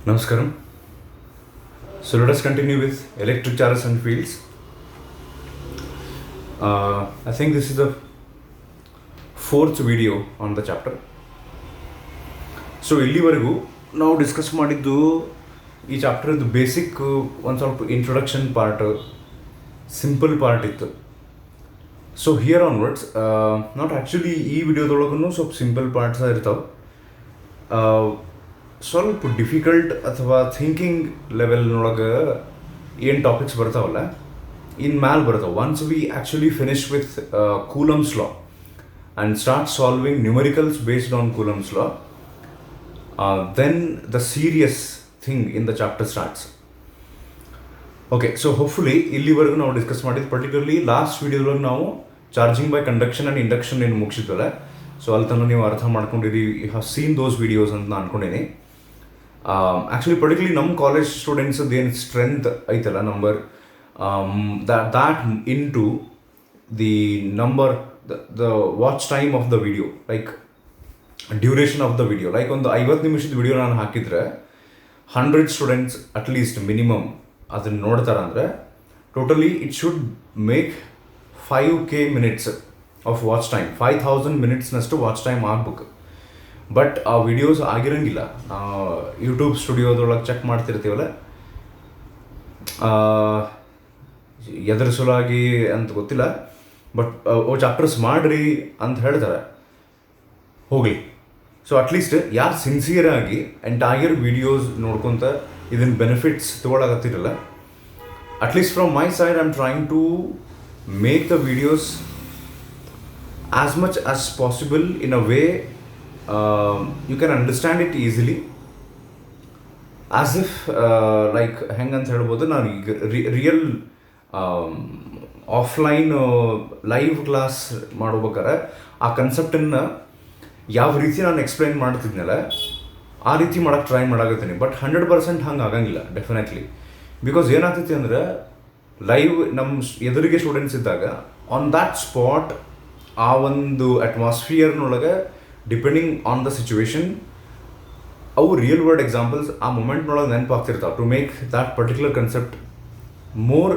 Namaskaram. So let us continue with electric charges and fields. I think this is the fourth video on the chapter. So ಇಲ್ಲಿವರೆಗೂ ನಾವು discuss ಮಾಡಿದ್ದು ಈ ಚಾಪ್ಟರ್ದು basic ಒಂದು ಸ್ವಲ್ಪ introduction part, simple part ಇತ್ತು. So here onwards not actually ಈ ವಿಡಿಯೋದೊಳಗೂ ಸ್ವಲ್ಪ simple parts ಇರ್ತಾವೆ. ಸ್ವಲ್ಪ ಡಿಫಿಕಲ್ಟ್ ಅಥವಾ ಥಿಂಕಿಂಗ್ ಲೆವೆಲ್ನೊಳಗೆ ಏನು ಟಾಪಿಕ್ಸ್ ಬರ್ತಾವಲ್ಲ ಇನ್ ಮ್ಯಾಲೆ ಬರ್ತಾವೆ. Once we actually finish with coulombs law and start solving numericals based on coulombs law, then the serious thing in the chapter starts. Okay, so hopefully ಇಲ್ಲಿವರೆಗೂ ನಾವು discuss ಮಾಡಿದ್ದು ಪರ್ಟಿಕ್ಯುಲರ್ಲಿ ಲಾಸ್ಟ್ ವಿಡಿಯೋದೊಳಗೆ ನಾವು charging by conduction and induction ಏನು ಮುಗಿಸಿದ್ವಲ್ಲ, so ಅಲ್ಲಿ ತನಕ ನೀವು ಅರ್ಥ ಮಾಡ್ಕೊಂಡಿರಿ, you have seen those videos ಅಂತ ನಾನು ಅನ್ಕೊಂಡೇನೆ. ಆ್ಯಕ್ಚುಲಿ ಪರ್ಟಿಕ್ಯುಲರ್ಲಿ ನಮ್ಮ ಕಾಲೇಜ್ ಸ್ಟೂಡೆಂಟ್ಸದ್ದು ಏನು ಸ್ಟ್ರೆಂತ್ ಐತಲ್ಲ number, that into the number the watch time of the video, like duration of the video. Like ಒಂದು 50 ನಿಮಿಷದ ವಿಡಿಯೋ ನಾನು ಹಾಕಿದರೆ 100 ಸ್ಟೂಡೆಂಟ್ಸ್ ಅಟ್ಲೀಸ್ಟ್ ಮಿನಿಮಮ್ ಅದನ್ನು ನೋಡ್ತಾರೆ ಅಂದರೆ totally it should make 5K minutes of watch time, 5000 ಮಿನಿಟ್ಸ್ನಷ್ಟು watch time ಆಗ್ಬೇಕು. But ಆ ವಿಡಿಯೋಸ್ ಆಗಿರಂಗಿಲ್ಲ. ಯೂಟ್ಯೂಬ್ ಸ್ಟುಡಿಯೋದೊಳಗೆ ಚೆಕ್ ಮಾಡ್ತಿರ್ತೀವಲ್ಲ, ಎದ್ರ ಸಲುವಾಗಿ ಅಂತ ಗೊತ್ತಿಲ್ಲ, ಬಟ್ ಓ ಚಾಪ್ಟರ್ಸ್ ಮಾಡಿರಿ ಅಂತ ಹೇಳ್ತಾರೆ, ಹೋಗಲಿ. ಸೊ ಅಟ್ಲೀಸ್ಟ್ ಯಾರು ಸಿನ್ಸಿಯರಾಗಿ ಎಂಟೈರ್ ವಿಡಿಯೋಸ್ ನೋಡ್ಕೊತ ಇದನ್ನ ಬೆನಿಫಿಟ್ಸ್ ತೊಗೊಳಕತ್ತಿರಲ್ಲ, at least from my side I am trying to make the videos as much as possible in a way you can understand it easily, as if like ಹೆಂಗಂತ ಹೇಳ್ಬೋದು, ನಾನು ಈಗ real offline live class ಮಾಡ್ಬೇಕಾರೆ ಆ ಕನ್ಸೆಪ್ಟನ್ನು ಯಾವ ರೀತಿ ನಾನು ಎಕ್ಸ್ಪ್ಲೈನ್ ಮಾಡ್ತಿದ್ನಲ್ಲ ಆ ರೀತಿ ಮಾಡೋಕ್ಕೆ ಟ್ರೈ ಮಾಡಾಕತ್ತೀನಿ. ಬಟ್ 100% ಹಂಗೆ ಆಗಂಗಿಲ್ಲ ಡೆಫಿನೆಟ್ಲಿ. ಬಿಕಾಸ್ ಏನಾಗ್ತೈತಿ ಅಂದರೆ ಲೈವ್ ನಮ್ಮ ಎದುರಿಗೆ ಸ್ಟೂಡೆಂಟ್ಸ್ ಇದ್ದಾಗ ಆನ್ ದ್ಯಾಟ್ ಸ್ಪಾಟ್ ಆ ಒಂದು ಅಟ್ಮಾಸ್ಫಿಯರ್ನೊಳಗೆ ಡಿಪೆಂಡಿಂಗ್ ಆನ್ ದ ಸಿಚುವೇಶನ್ ಅವು ರಿಯಲ್ ವರ್ಲ್ಡ್ ಎಕ್ಸಾಂಪಲ್ಸ್ ಆ ಮೂಮೆಂಟ್ನೊಳಗೆ ನೆನಪಾಗ್ತಿರ್ತಾವೆ to make that particular concept more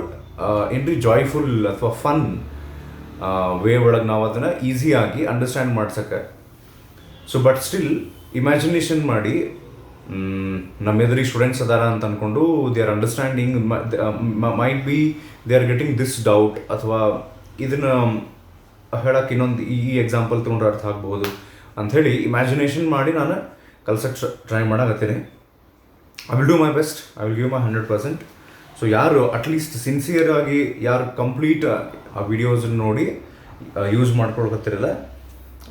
ಏನ್ರಿ ಜಾಯ್ಫುಲ್ ಅಥವಾ ಫನ್ ವೇ ಒಳಗೆ ನಾವು ಅದನ್ನು ಈಸಿಯಾಗಿ ಅಂಡರ್ಸ್ಟ್ಯಾಂಡ್ ಮಾಡ್ಸೋಕ್ಕೆ. ಸೊ ಬಟ್ ಸ್ಟಿಲ್ ಇಮ್ಯಾಜಿನೇಷನ್ ಮಾಡಿ ನಮ್ಮ ಎದುರಿಗೆ ಸ್ಟೂಡೆಂಟ್ಸ್ ಅದಾರ ಅಂತ ಅಂದ್ಕೊಂಡು they are understanding, might be they are getting this doubt, ಅಥವಾ ಇದನ್ನು ಹೇಳಕ್ಕೆ ಇನ್ನೊಂದು ಈ ಎಕ್ಸಾಂಪಲ್ ತೊಗೊಂಡ್ರೆ ಅರ್ಥ ಆಗ್ಬೋದು ಅಂಥೇಳಿ ಇಮ್ಯಾಜಿನೇಷನ್ ಮಾಡಿ ನಾನು ಕಲ್ಸಕ್ಕೆ ಟ್ರೈ ಮಾಡಾಕತ್ತೀನಿ. I will do my best, I will give my 100%. So ಯಾರು ಅಟ್ಲೀಸ್ಟ್ ಸಿನ್ಸಿಯರಾಗಿ ಯಾರು ಕಂಪ್ಲೀಟ್ ಆ ವಿಡಿಯೋಸನ್ನು ನೋಡಿ ಯೂಸ್ ಮಾಡ್ಕೊಳ್ಕತ್ತಿರಲ್ಲ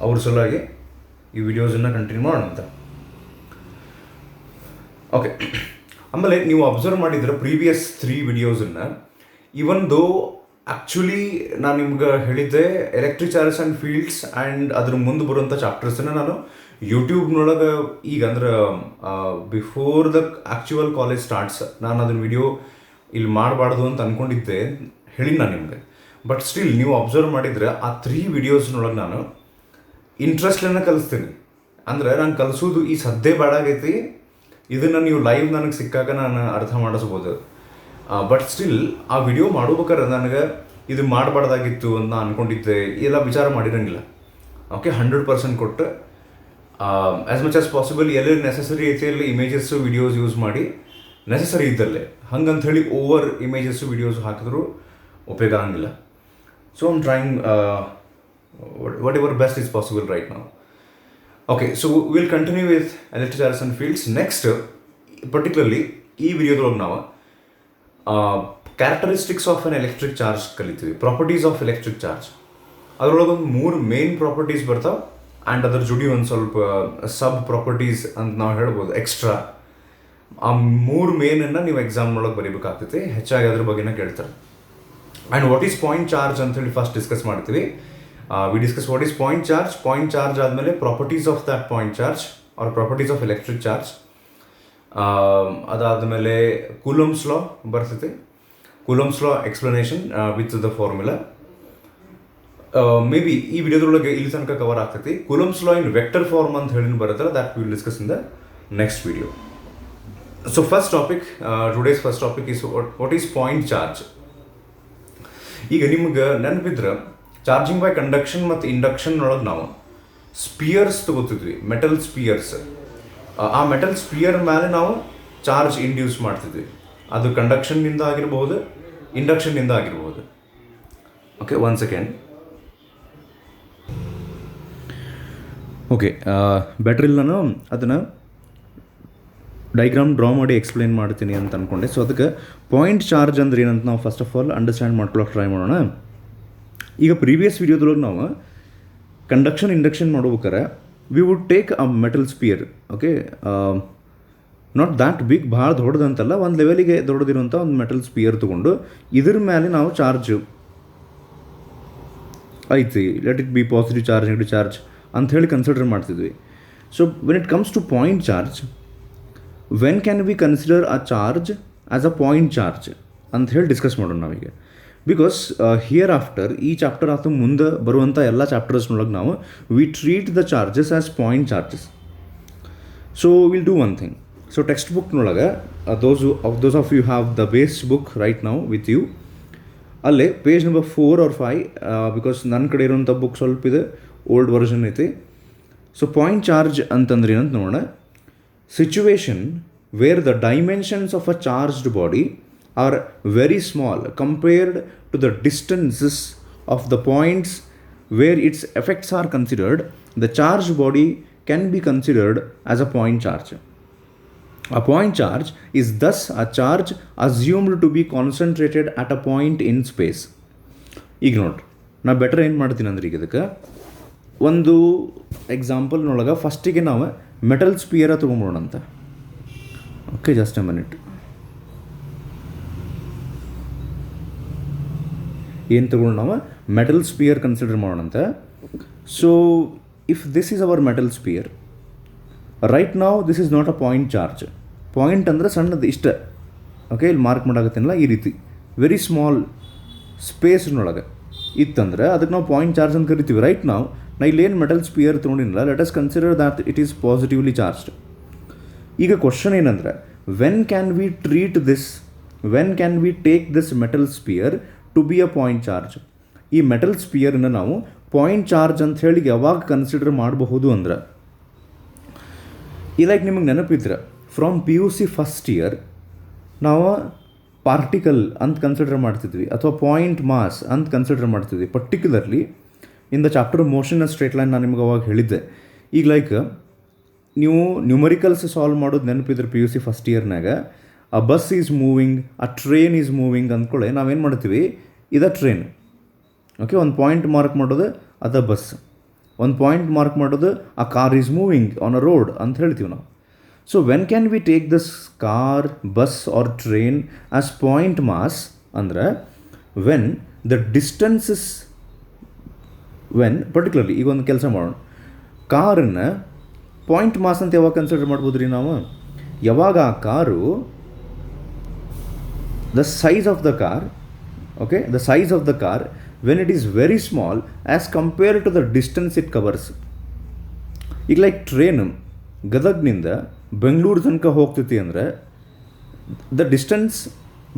ಅವ್ರ ಸಲುವಾಗಿ ಈ ವಿಡಿಯೋಸನ್ನು ಕಂಟಿನ್ಯೂ ಮಾಡೋಣ ಅಂತ. ಓಕೆ, ಆಮೇಲೆ ನೀವು ಅಬ್ಸರ್ವ್ ಮಾಡಿದ್ರೆ ಪ್ರೀವಿಯಸ್ 3 ವಿಡಿಯೋಸನ್ನು, ಇವನ್ ದೋ ಆ್ಯಕ್ಚುಲಿ ನಾನು ನಿಮ್ಗೆ ಹೇಳಿದ್ದೆ electric charges and fields and ಅದ್ರ ಮುಂದೆ ಬರುವಂಥ ಚಾಪ್ಟರ್ಸನ್ನು ನಾನು ಯೂಟ್ಯೂಬ್ನೊಳಗೆ ಈಗ ಅಂದ್ರೆ before the actual college starts ನಾನು ಅದನ್ನ ವಿಡಿಯೋ ಇಲ್ಲಿ ಮಾಡಬಾರ್ದು ಅಂತ ಅಂದ್ಕೊಂಡಿದ್ದೆ, ಹೇಳಿ ನಾನು ನಿಮಗೆ. ಬಟ್ ಸ್ಟಿಲ್ ನೀವು ಅಬ್ಸರ್ವ್ ಮಾಡಿದರೆ ಆ 3 ವಿಡಿಯೋಸ್ನೊಳಗೆ ನಾನು ಇಂಟ್ರೆಸ್ಟನ್ನು ಕಲಿಸ್ತೀನಿ. ಅಂದರೆ ನಾನು ಕಲಿಸೋದು ಈ ಸದ್ಯ ಬೇಡಾಗೈತಿ, ಇದನ್ನು ನೀವು ಲೈವ್ ನನಗೆ ಸಿಕ್ಕಾಗ ನಾನು ಅರ್ಥ ಮಾಡಿಸ್ಬೋದು. ಬಟ್ ಸ್ಟಿಲ್ ಆ ವಿಡಿಯೋ ಮಾಡ್ಬೇಕಾದ್ರೆ ನನಗೆ ಇದು ಮಾಡಬಾರ್ದಾಗಿತ್ತು ಅಂತ ನಾನು ಅಂದ್ಕೊಂಡಿದ್ದೆ, ಎಲ್ಲ ವಿಚಾರ ಮಾಡಿರಂಗಿಲ್ಲ. ಓಕೆ, 100% ಕೊಟ್ಟು ಆ್ಯಸ್ ಮಚ್ ಆಸ್ ಪಾಸಿಬಲ್ ಎಲ್ಲೆಲ್ಲಿ ನೆಸಸರಿ ಐತಿ ಅಲ್ಲಿ ಇಮೇಜಸ್ಸು ವಿಡಿಯೋಸ್ ಯೂಸ್ ಮಾಡಿ, ನೆಸಸರಿ ಇದ್ದಲ್ಲೇ ಹಂಗಂಥೇಳಿ ಓವರ್ ಇಮೇಜಸ್ಸು ವಿಡಿಯೋಸ್ ಹಾಕಿದ್ರು ಉಪಯೋಗ ಆಗಂಗಿಲ್ಲ. So I'm trying whatever best is possible right now. Okay, so we'll continue with electric charges and fields. Next, particularly ಈ ವಿಡಿಯೋದೊಳಗೆ ನಾವು characteristics of an electric charge ಕಲಿತೀವಿ, properties of electric charge. ಅದರೊಳಗೆ ಒಂದು 3 main properties ಬರ್ತಾವೆ and ಅದ್ರ ಜೊತೆ ಒಂದು ಸ್ವಲ್ಪ ಸಬ್ ಪ್ರಾಪರ್ಟೀಸ್ ಅಂತ ನಾವು ಹೇಳ್ಬೋದು ಎಕ್ಸ್ಟ್ರಾ. ಆ 3 ಮೇನನ್ನು ನೀವು ಎಕ್ಸಾಮ್ನೊಳಗೆ ಬರೀಬೇಕಾಗ್ತೈತಿ, ಹೆಚ್ಚಾಗಿ ಅದ್ರ ಬಗ್ಗೆನೇ ಕೇಳ್ತಾರೆ. And what is point charge ಅಂತೇಳಿ ಫಸ್ಟ್ ಡಿಸ್ಕಸ್ ಮಾಡ್ತೀವಿ. We discuss what is point charge. Point charge ಆದಮೇಲೆ properties of that point charge or properties of electric charge. ಅದಾದಮೇಲೆ ಕೂಲಮ್ಸ್ ಲಾ ಬರ್ತೈತೆ. Coulombs law explanation with the formula. May be ಈ ವಿಡಿಯೋದೊಳಗೆ ಇಲ್ಲಿ ತನಕ cover ಆಗ್ತೈತಿ. Coulombs law in vector form ಅಂತ ಹೇಳಿ ಬರುತ್ತಲ್ಲ, that will discuss in the next video. So first topic, today's first topic is what is point charge. ಈಗ ನಿಮ್ಗೆ ನೆನಪಿದ್ರೆ charging by conduction ಮತ್ತು ಇಂಡಕ್ಷನ್ ಒಳಗೆ ನಾವು ಸ್ಪಿಯರ್ಸ್ ತಗೋತಿದ್ವಿ, ಮೆಟಲ್ ಸ್ಪಿಯರ್ಸ್. ಆ ಮೆಟಲ್ ಸ್ಪಿಯರ್ ಮೇಲೆ ನಾವು ಚಾರ್ಜ್ ಇಂಡ್ಯೂಸ್ ಮಾಡ್ತಿದ್ವಿ. ಅದು ಕಂಡಕ್ಷನ್ನಿಂದ ಆಗಿರ್ಬೋದು, ಇಂಡಕ್ಷನ್ನಿಂದ ಆಗಿರ್ಬೋದು. Okay, 1 second. ಓಕೆ, ಬೆಟ್ರ್ ಇಲ್ಲ, ನಾನು ಅದನ್ನು ಡೈಗ್ರಾಮ್ ಡ್ರಾ ಮಾಡಿ ಎಕ್ಸ್ಪ್ಲೇನ್ ಮಾಡ್ತೀನಿ ಅಂತ ಅಂದ್ಕೊಂಡೆ. ಸೊ ಅದಕ್ಕೆ ಪಾಯಿಂಟ್ ಚಾರ್ಜ್ ಅಂದ್ರೆ ಏನಂತ ನಾವು ಫಸ್ಟ್ ಆಫ್ ಆಲ್ ಅಂಡರ್ಸ್ಟ್ಯಾಂಡ್ ಮಾಡ್ಕೊಳ್ಳೋಕೆ ಟ್ರೈ ಮಾಡೋಣ. ಈಗ ಪ್ರೀವಿಯಸ್ ವಿಡಿಯೋದೊಳಗೆ ನಾವು ಕಂಡಕ್ಷನ್ ಇಂಡಕ್ಷನ್ ಮಾಡ್ಬೇಕಾರೆ we would take a metal sphere. Okay, not that big, ಭಾಳ ದೊಡ್ಡದಂತಲ್ಲ, ಒಂದು ಲೆವೆಲಿಗೆ ದೊಡ್ಡದಿರುವಂಥ ಒಂದು ಮೆಟಲ್ ಸ್ಪಿಯರ್ ತೊಗೊಂಡು ಇದ್ರ ಮೇಲೆ ನಾವು ಚಾರ್ಜ್ ಐತಿ, let it be positive charge, negative charge ಅಂತ ಹೇಳಿ ಕನ್ಸಿಡರ್ ಮಾಡ್ತಿದ್ವಿ. So when it comes to point charge, when can we consider a charge as a point charge ಅಂತ ಹೇಳಿ ಡಿಸ್ಕಸ್ ಮಾಡೋಣ ನಾವೀಗ. ಬಿಕಾಸ್ ಹಿಯರ್ ಆಫ್ಟರ್ ಈ ಚಾಪ್ಟರ್ ಆತು ಮುಂದೆ ಬರುವಂಥ ಎಲ್ಲ ಚಾಪ್ಟರ್ಸ್ನೊಳಗೆ ನಾವು we treat the charges as point charges. So will do one thing. So text ಬುಕ್ನೊಳಗೆ those of you have the base book right now with you, ಅಲ್ಲೇ ಪೇಜ್ ನಂಬರ್ 4 or 5, ಬಿಕಾಸ್ ನನ್ನ ಕಡೆ ಇರುವಂಥ ಬುಕ್ ಸ್ವಲ್ಪ ಇದೆ, ಓಲ್ಡ್ ವರ್ಷನ್ ಐತಿ. So point charge ಅಂತಂದ್ರೆ ಏನಂತ ನೋಡೋಣ. Situation where the dimensions of a charged body are very small compared to the distances of the points where its effects are considered, the charged body can be considered as a point charge. A point charge is thus a charge assumed to be concentrated at a point in space. ಈಗ ನೋಡ್ರಿ, ನಾ better ಏನು ಮಾಡ್ತೀನಿ ಅಂದ್ರೆ ಈಗ ಇದಕ್ಕೆ ಒಂದು ಎಕ್ಸಾಂಪಲ್ನೊಳಗೆ ಫಸ್ಟಿಗೆ ನಾವು ಮೆಟಲ್ ಸ್ಪಿಯರ ತೊಗೊಂಬೋಣ ಅಂತ. Okay, just a minute. ಏನು ತಗೊಂಡು ನಾವು ಮೆಟಲ್ ಸ್ಪಿಯರ್ ಕನ್ಸಿಡರ್ ಮಾಡೋಣಂತ. So if this is our metal sphere, right ನಾವು this is not a point charge. Point ಅಂದರೆ ಸಣ್ಣದು ಇಷ್ಟ. ಓಕೆ, ಇಲ್ಲಿ ಮಾರ್ಕ್ ಮಾಡಾಕತ್ತೀನಲ್ಲ ಈ ರೀತಿ ವೆರಿ ಸ್ಮಾಲ್ ಸ್ಪೇಸ್ನೊಳಗೆ ಇತ್ತಂದ್ರೆ ಅದಕ್ಕೆ ನಾವು ಪಾಯಿಂಟ್ ಚಾರ್ಜ್ ಅಂತ ಕರಿತೀವಿ. ರೈಟ್ ನಾವು ನಾ ಇಲ್ಲೇನು ಮೆಟಲ್ ಸ್ಪಿಯರ್ ತೊಗೊಂಡಿಲ್ಲ, let us consider that it is positively charged. ಈಗ ಕ್ವಶನ್ ಏನಂದ್ರೆ, when can we treat this, when can we take this metal sphere to be a point charge? ಈ metal ಸ್ಪಿಯರ್ನ ನಾವು ಪಾಯಿಂಟ್ ಚಾರ್ಜ್ ಅಂತ ಹೇಳಿ ಯಾವಾಗ consider ಮಾಡಬಹುದು ಅಂದ್ರೆ, ಈ ಲೈಕ್ ನಿಮಗೆ ನೆನಪಿದ್ರೆ ಫ್ರಮ್ PUC ಫಸ್ಟ್ ಇಯರ್ ನಾವು ಪಾರ್ಟಿಕಲ್ ಅಂತ ಕನ್ಸಿಡರ್ ಮಾಡ್ತಿದ್ವಿ ಅಥವಾ ಪಾಯಿಂಟ್ ಮಾಸ್ ಅಂತ ಕನ್ಸಿಡರ್ ಮಾಡ್ತಿದ್ವಿ. Particularly in the chapter motion and straight line ನಾನು ನಿಮ್ಗೆ ಅವಾಗ ಹೇಳಿದ್ದೆ. ಈಗ ಲೈಕ್ ನೀವು ನ್ಯೂಮರಿಕಲ್ಸ್ ಸಾಲ್ವ್ ಮಾಡೋದು ನೆನಪಿದ್ರೆ PUC ಫಸ್ಟ್ ಇಯರ್ನಾಗ a bus is moving, a train is moving ಅಂದ್ಕೊಳ್ಳೆ ನಾವೇನು ಮಾಡ್ತೀವಿ, ಇದು ಟ್ರೈನ್. ಓಕೆ, ಒಂದು ಪಾಯಿಂಟ್ ಮಾರ್ಕ್ ಮಾಡೋದು ಅದ ಬಸ್, ಒಂದು ಪಾಯಿಂಟ್ ಮಾರ್ಕ್ ಮಾಡೋದು ಆ car is moving on a road ಅಂತ ಹೇಳ್ತೀವಿ ನಾವು. So when can we take this car, bus or train as point mass ಅಂದ್ರೆ when the distances, when particularly ಈಗ ಒಂದು ಕೆಲಸ ಮಾಡೋಣ, ಕಾರನ್ನು ಪಾಯಿಂಟ್ ಮಾಸ್ ಅಂತ ಯಾವಾಗ ಕನ್ಸಿಡರ್ ಮಾಡ್ಬೋದು ರೀ ನಾವು? ಯಾವಾಗ ಆ car the size of the car, okay, the size of the car when it is very small as compared to the distance it covers. ಈಗ ಲೈಕ್ ಟ್ರೈನ್ ಗದಗ್ನಿಂದ ಬೆಂಗಳೂರು ತನಕ ಹೋಗ್ತೈತಿ ಅಂದರೆ the distance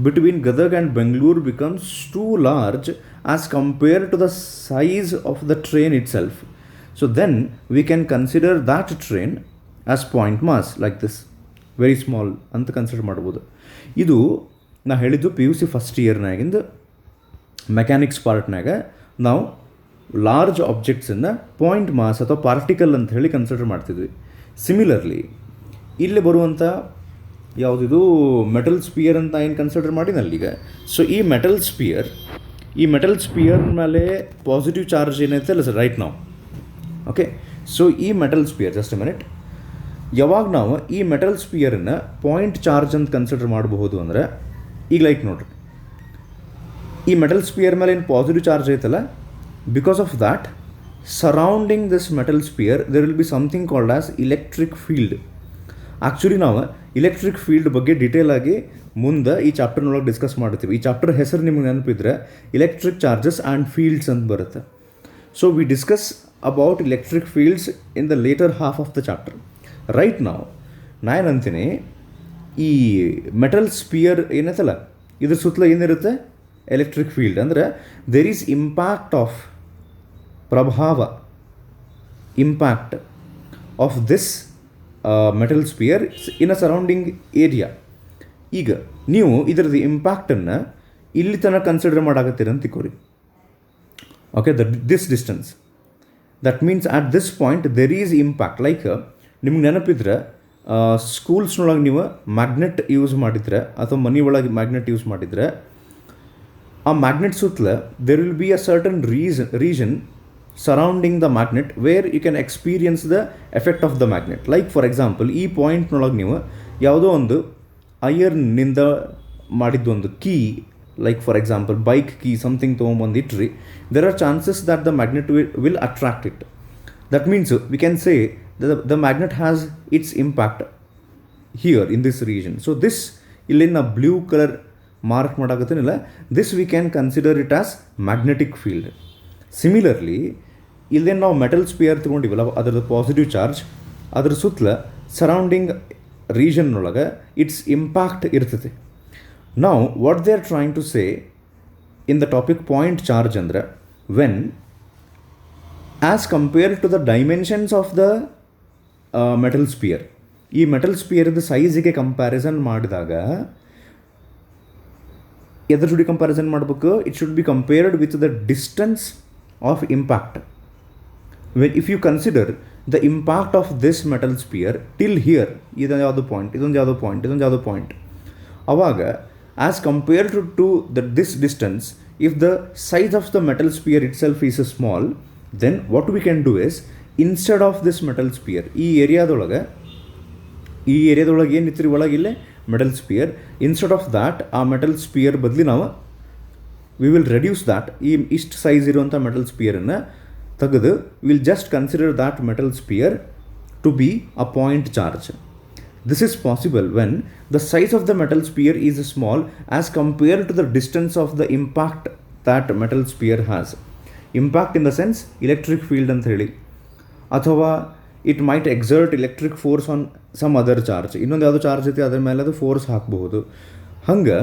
between Gadag and Bengaluru becomes too large as compare to the size of the train itself. So then we can consider that train as point mass like this, very small ಅಂತ consider ಮಾಡ್ಬೋದು. ಇದು ನಾ ಹೇಳಿದ್ದು PUC first ಇಯರ್ನಾಗಿಂದ mechanics ಪಾರ್ಟ್ನಾಗ ನಾವು large ಆಬ್ಜೆಕ್ಟ್ಸನ್ನು point mass ಅಥವಾ ಪಾರ್ಟಿಕಲ್ ಅಂತ ಹೇಳಿ ಕನ್ಸಿಡರ್ ಮಾಡ್ತಿದ್ವಿ. ಸಿಮಿಲರ್ಲಿ ಇಲ್ಲಿ ಬರುವಂಥ ಯಾವುದಿದು ಮೆಟಲ್ ಸ್ಪಿಯರ್ ಅಂತ ಏನು ಕನ್ಸಿಡರ್ ಮಾಡಿನಲ್ಲೀಗ. ಸೊ ಈ ಮೆಟಲ್ ಸ್ಪಿಯರ್ ಮೇಲೆ ಪಾಸಿಟಿವ್ ಚಾರ್ಜ್ ಏನೈತೆ ಅಲ್ಲ ಸರ್ ರೈಟ್ ನಾವು. ಓಕೆ, ಸೊ ಈ metal sphere, just a minute, ಯಾವಾಗ ನಾವು ಈ ಮೆಟಲ್ ಸ್ಪಿಯರನ್ನು ಪಾಯಿಂಟ್ ಚಾರ್ಜ್ ಅಂತ ಕನ್ಸಿಡರ್ ಮಾಡಬಹುದು ಅಂದರೆ, ಈಗ ಲೈಕ್ ನೋಡ್ರಿ, ಈ ಮೆಟಲ್ ಸ್ಪಿಯರ್ ಮೇಲೆ ಏನು ಪಾಸಿಟಿವ್ ಚಾರ್ಜ್ ಐತಲ್ಲ, because of that surrounding this metal sphere there will be something called as electric field. Actually ನಾವು ಇಲೆಕ್ಟ್ರಿಕ್ ಫೀಲ್ಡ್ ಬಗ್ಗೆ ಡೀಟೇಲ್ ಆಗಿ ಮುಂದೆ ಈ ಚಾಪ್ಟರ್ನೊಳಗೆ ಡಿಸ್ಕಸ್ ಮಾಡ್ತೀವಿ. ಈ ಚಾಪ್ಟರ್ ಹೆಸರು ನಿಮ್ಗೆ ನೆನಪಿದ್ರೆ ಎಲೆಕ್ಟ್ರಿಕ್ ಚಾರ್ಜಸ್ ಆ್ಯಂಡ್ ಫೀಲ್ಡ್ಸ್ ಅಂತ ಬರುತ್ತೆ. So we discuss about electric fields in the later half of the chapter. Right ನಾವು ನಾನು ಅಂತೀನಿ ಈ ಮೆಟಲ್ ಸ್ಪಿಯರ್ ಏನೈತಲ್ಲ ಇದ್ರ ಸುತ್ತಲ ಏನಿರುತ್ತೆ ಎಲೆಕ್ಟ್ರಿಕ್ ಫೀಲ್ಡ್. ಅಂದರೆ ದೇರ್ ಈಸ್ ಇಂಪ್ಯಾಕ್ಟ್ ಆಫ್ ಪ್ರಭಾವ impact of this metal sphere in a surrounding area. ಈಗ ನೀವು ಇದರದ್ದು ಇಂಪ್ಯಾಕ್ಟನ್ನು ಇಲ್ಲಿ ತನಕ ಕನ್ಸಿಡರ್ ಮಾಡಾಕತ್ತೀರ ಅಂತ ತಿಳ್ಕೊರಿ. Okay, this distance that means at this point there is impact. Like ನಿಮ್ಗೆ ನೆನಪಿದ್ರೆ ಸ್ಕೂಲ್ಸ್ನೊಳಗೆ ನೀವು ಮ್ಯಾಗ್ನೆಟ್ ಯೂಸ್ ಮಾಡಿದ್ರೆ ಅಥವಾ ಮನೆ ಒಳಗೆ ಮ್ಯಾಗ್ನೆಟ್ ಯೂಸ್ ಮಾಡಿದರೆ ಆ ಮ್ಯಾಗ್ನೆಟ್ ಸುತ್ತಲ there will be a certain region surrounding the magnet where you can experience the effect of the magnet. Like for example ಈ ಪಾಯಿಂಟ್ನೊಳಗೆ ನೀವು ಯಾವುದೋ ಒಂದು ಐಯರ್ನಿಂದ ಮಾಡಿದ್ದು ಒಂದು key, like for example bike key something ತೊಗೊಂಬಂದು ಇಟ್ರಿ, there are chances that the magnet will attract it. That means we can say the magnet has its impact here in this region. So this ಇಲ್ಲಿನ blue colour mark ಮಾಡಾಕತ್ತೇನಿಲ್ಲ, this we can consider it as magnetic field. Similarly ಇಲ್ಲೇನು ನಾವು metal spear ತೊಗೊಂಡಿವಲ್ಲ ಅದರದ್ದು positive charge, ಅದ್ರ ಸುತ್ತಲ surrounding ರೀಜನ್ನೊಳಗೆ it's impact ಇರ್ತೈತಿ. ನಾವು what they are trying to say in the topic point charge ಅಂದರೆ when as compared to the dimensions of the metal sphere, ಈ metal ಸ್ಪಿಯರ್ದು ಸೈಜಿಗೆ ಕಂಪ್ಯಾರಿಸನ್ ಮಾಡಿದಾಗ ಎದ್ರ ಜೋಡಿ ಕಂಪ್ಯಾರಿಸನ್ ಮಾಡಬೇಕು, it should be compared with the distance of impact. When if you consider the impact of this metal sphere till here, ಇದೊಂದು ಯಾವುದೋ point, ಇದೊಂದು ಯಾವುದೋ ಪಾಯಿಂಟ್, ಇದೊಂದು ಯಾವುದೋ ಪಾಯಿಂಟ್, ಅವಾಗ as compared to this distance, if the size of the metal sphere itself is small, then what we can do is instead of this metal sphere ಈ ಏರಿಯಾದೊಳಗೆ ಏನಿತ್ತು ಒಳಗಿಲ್ಲೇ metal sphere, instead of that ಆ metal sphere ಬದಲಿ ನಾವು we will reduce that, ಈ ಇಷ್ಟು size ಇರುವಂಥ ಮೆಟಲ್ ಸ್ಪಿಯರನ್ನು ತೆಗೆದು will just consider that metal sphere to be a point charge. This is possible when the size of the metal sphere is small as compared to the distance of the impact that metal sphere has. Impact in the sense electric field ಅಂತ ಹೇಳಿ, ಅಥವಾ it might exert electric force on some other charge, ಇನ್ನೊಂದು ಯಾವುದೋ charge ಐತಿ ಅದ್ರ ಮೇಲೆ ಅದು force ಹಾಕಬಹುದು. ಹಂಗೆ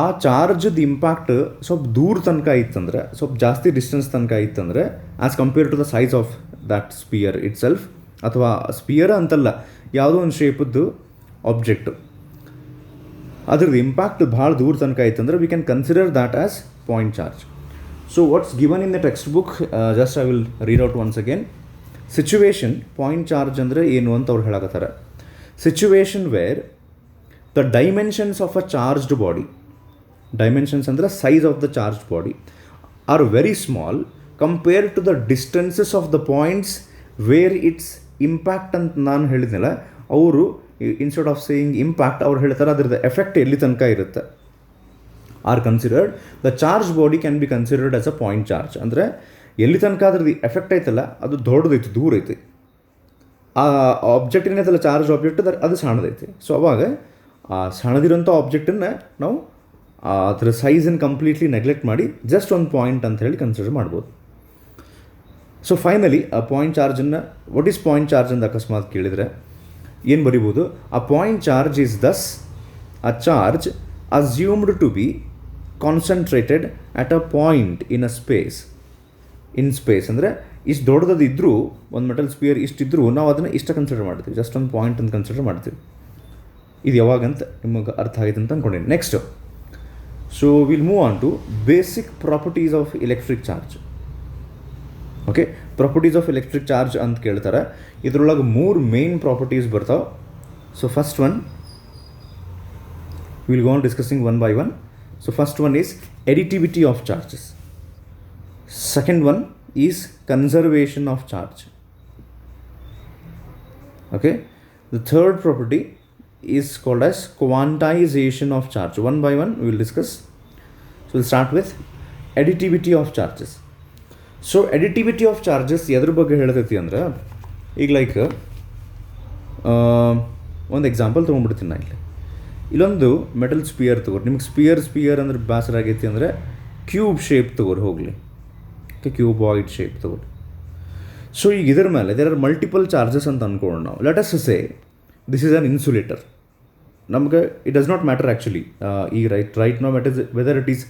ಆ ಚಾರ್ಜದ ಇಂಪ್ಯಾಕ್ಟ್ ಸ್ವಲ್ಪ ದೂರ ತನಕ ಇತ್ತಂದ್ರೆ, ಸ್ವಲ್ಪ ಜಾಸ್ತಿ ಡಿಸ್ಟೆನ್ಸ್ ತನಕ ಇತ್ತಂದರೆ as compare to the size of that sphere itself, ಅಥವಾ ಸ್ಪಿಯರ್ ಅಂತಲ್ಲ ಯಾವುದೋ ಒಂದು ಶೇಪದ್ದು ಆಬ್ಜೆಕ್ಟು ಅದ್ರದ್ದು ಇಂಪ್ಯಾಕ್ಟ್ ಭಾಳ ದೂರ ತನಕ ಇತ್ತಂದ್ರೆ V can consider that as point charge. So what's given in the textbook, just I will read out once again. Situation, point charge ಅಂದರೆ ಏನು ಅಂತ ಅವ್ರು ಹೇಳಕತ್ತಾರೆ. Situation where the dimensions of a charged body, dimensions ಅಂದರೆ size of the charged body, are very small compared to the distances of the points where its impact ಅಂತ ನಾನು ಹೇಳಿದ್ನಲ್ಲ, ಅವರು instead of saying impact ಅವ್ರು ಹೇಳ್ತಾರೆ ಅದರದ್ದು effect ಎಲ್ಲಿ ತನಕ ಇರುತ್ತೆ are considered. The charge body can be considered as a point charge. ಅಂದರೆ ಎಲ್ಲಿ ತನಕ ಅದ್ರದ್ದು ಎಫೆಕ್ಟ್ ಐತಲ್ಲ ಅದು ದೊಡ್ಡದೈತಿ, ದೂರ ಐತಿ, ಆ ಆಬ್ಜೆಕ್ಟ್ ಏನೈತಲ್ಲ ಚಾರ್ಜ್ ಆಬ್ಜೆಕ್ಟ್ ಅದು ಸಣ್ಣದೈತಿ. ಸೊ ಅವಾಗ ಆ ಸಣ್ಣದಿರೋಂಥ ಆಬ್ಜೆಕ್ಟನ್ನು ನಾವು ಅದರ ಸೈಜನ್ನು ಕಂಪ್ಲೀಟ್ಲಿ ನೆಗ್ಲೆಕ್ಟ್ ಮಾಡಿ ಜಸ್ಟ್ ಒಂದು ಪಾಯಿಂಟ್ ಅಂತ ಹೇಳಿ ಕನ್ಸಿಡರ್ ಮಾಡ್ಬೋದು. ಸೊ ಫೈನಲಿ ಆ ಪಾಯಿಂಟ್ ಚಾರ್ಜನ್ನು ವಾಟ್ ಈಸ್ ಪಾಯಿಂಟ್ ಚಾರ್ಜ್ ಅಂತ ಅಕಸ್ಮಾತ್ ಕೇಳಿದರೆ ಏನು ಬರಿಬೋದು, ಆ point charge is thus a charge assumed to be concentrated at a point in a space. In space ಅಂದರೆ ಇಷ್ಟು ದೊಡ್ಡದು ಇದ್ದರೂ ಒಂದು ಮೆಟಲ್ ಸ್ಪಿಯರ್ ಇಷ್ಟಿದ್ರೂ ನಾವು ಅದನ್ನು ಇಷ್ಟ ಕನ್ಸಿಡರ್ ಮಾಡ್ತೀವಿ, ಜಸ್ಟ್ ಒಂದು ಪಾಯಿಂಟ್ ಅಂತ ಕನ್ಸಿಡರ್ ಮಾಡ್ತೀವಿ. ಇದು ಯಾವಾಗಂತ ನಿಮಗೆ ಅರ್ಥ ಆಗಿದೆ ಅಂತ ಅಂದ್ಕೊಂಡೀನಿ. Next, so will move on to basic properties of electric charge. Okay, properties of electric charge ಅಂತ ಕೇಳ್ತಾರೆ. ಇದರೊಳಗೆ 3 ಮೇನ್ ಪ್ರಾಪರ್ಟೀಸ್ ಬರ್ತಾವೆ. So first one we will go on discussing one by one. So first one is additivity of charges. Second one is conservation of charge. Okay, the third property is called as quantization of charge. One by one we will discuss. So we'll start with additivity of charges. So additivity of charges ಎದ್ರ ಬಗ್ಗೆ ಹೇಳ್ತೈತಿ ಅಂದ್ರೆ, ಈಗ like ಒಂದು example ತೊಗೊಂಡ್ಬಿಡ್ತೀನಿ ನಾನು. ಇಲ್ಲೊಂದು metal spear ತಗೋರಿ, ನಿಮ್ಗೆ spear ಅಂದ್ರೆ ಬೇಸರ ಆಗೈತಿ ಅಂದರೆ ಕ್ಯೂಬ್ ಶೇಪ್ ತಗೋರಿ ಹೋಗಲಿ, ಕ್ಯೂಬಾಯ್ಡ್ ಶೇಪ್ ತಗೋರಿ. ಸೊ ಈಗ ಇದರ ಮೇಲೆ ದೇರ್ ಆರ್ ಮಲ್ಟಿಪಲ್ ಚಾರ್ಜಸ್ ಅಂತ ಅಂದ್ಕೊಳ್ಳೋಣ ನಾವು. Let us say this is an insulator. ನಮ್ಗೆ it does not matter actually. ಈಗ ರೈಟ್ ನಾವು whether it is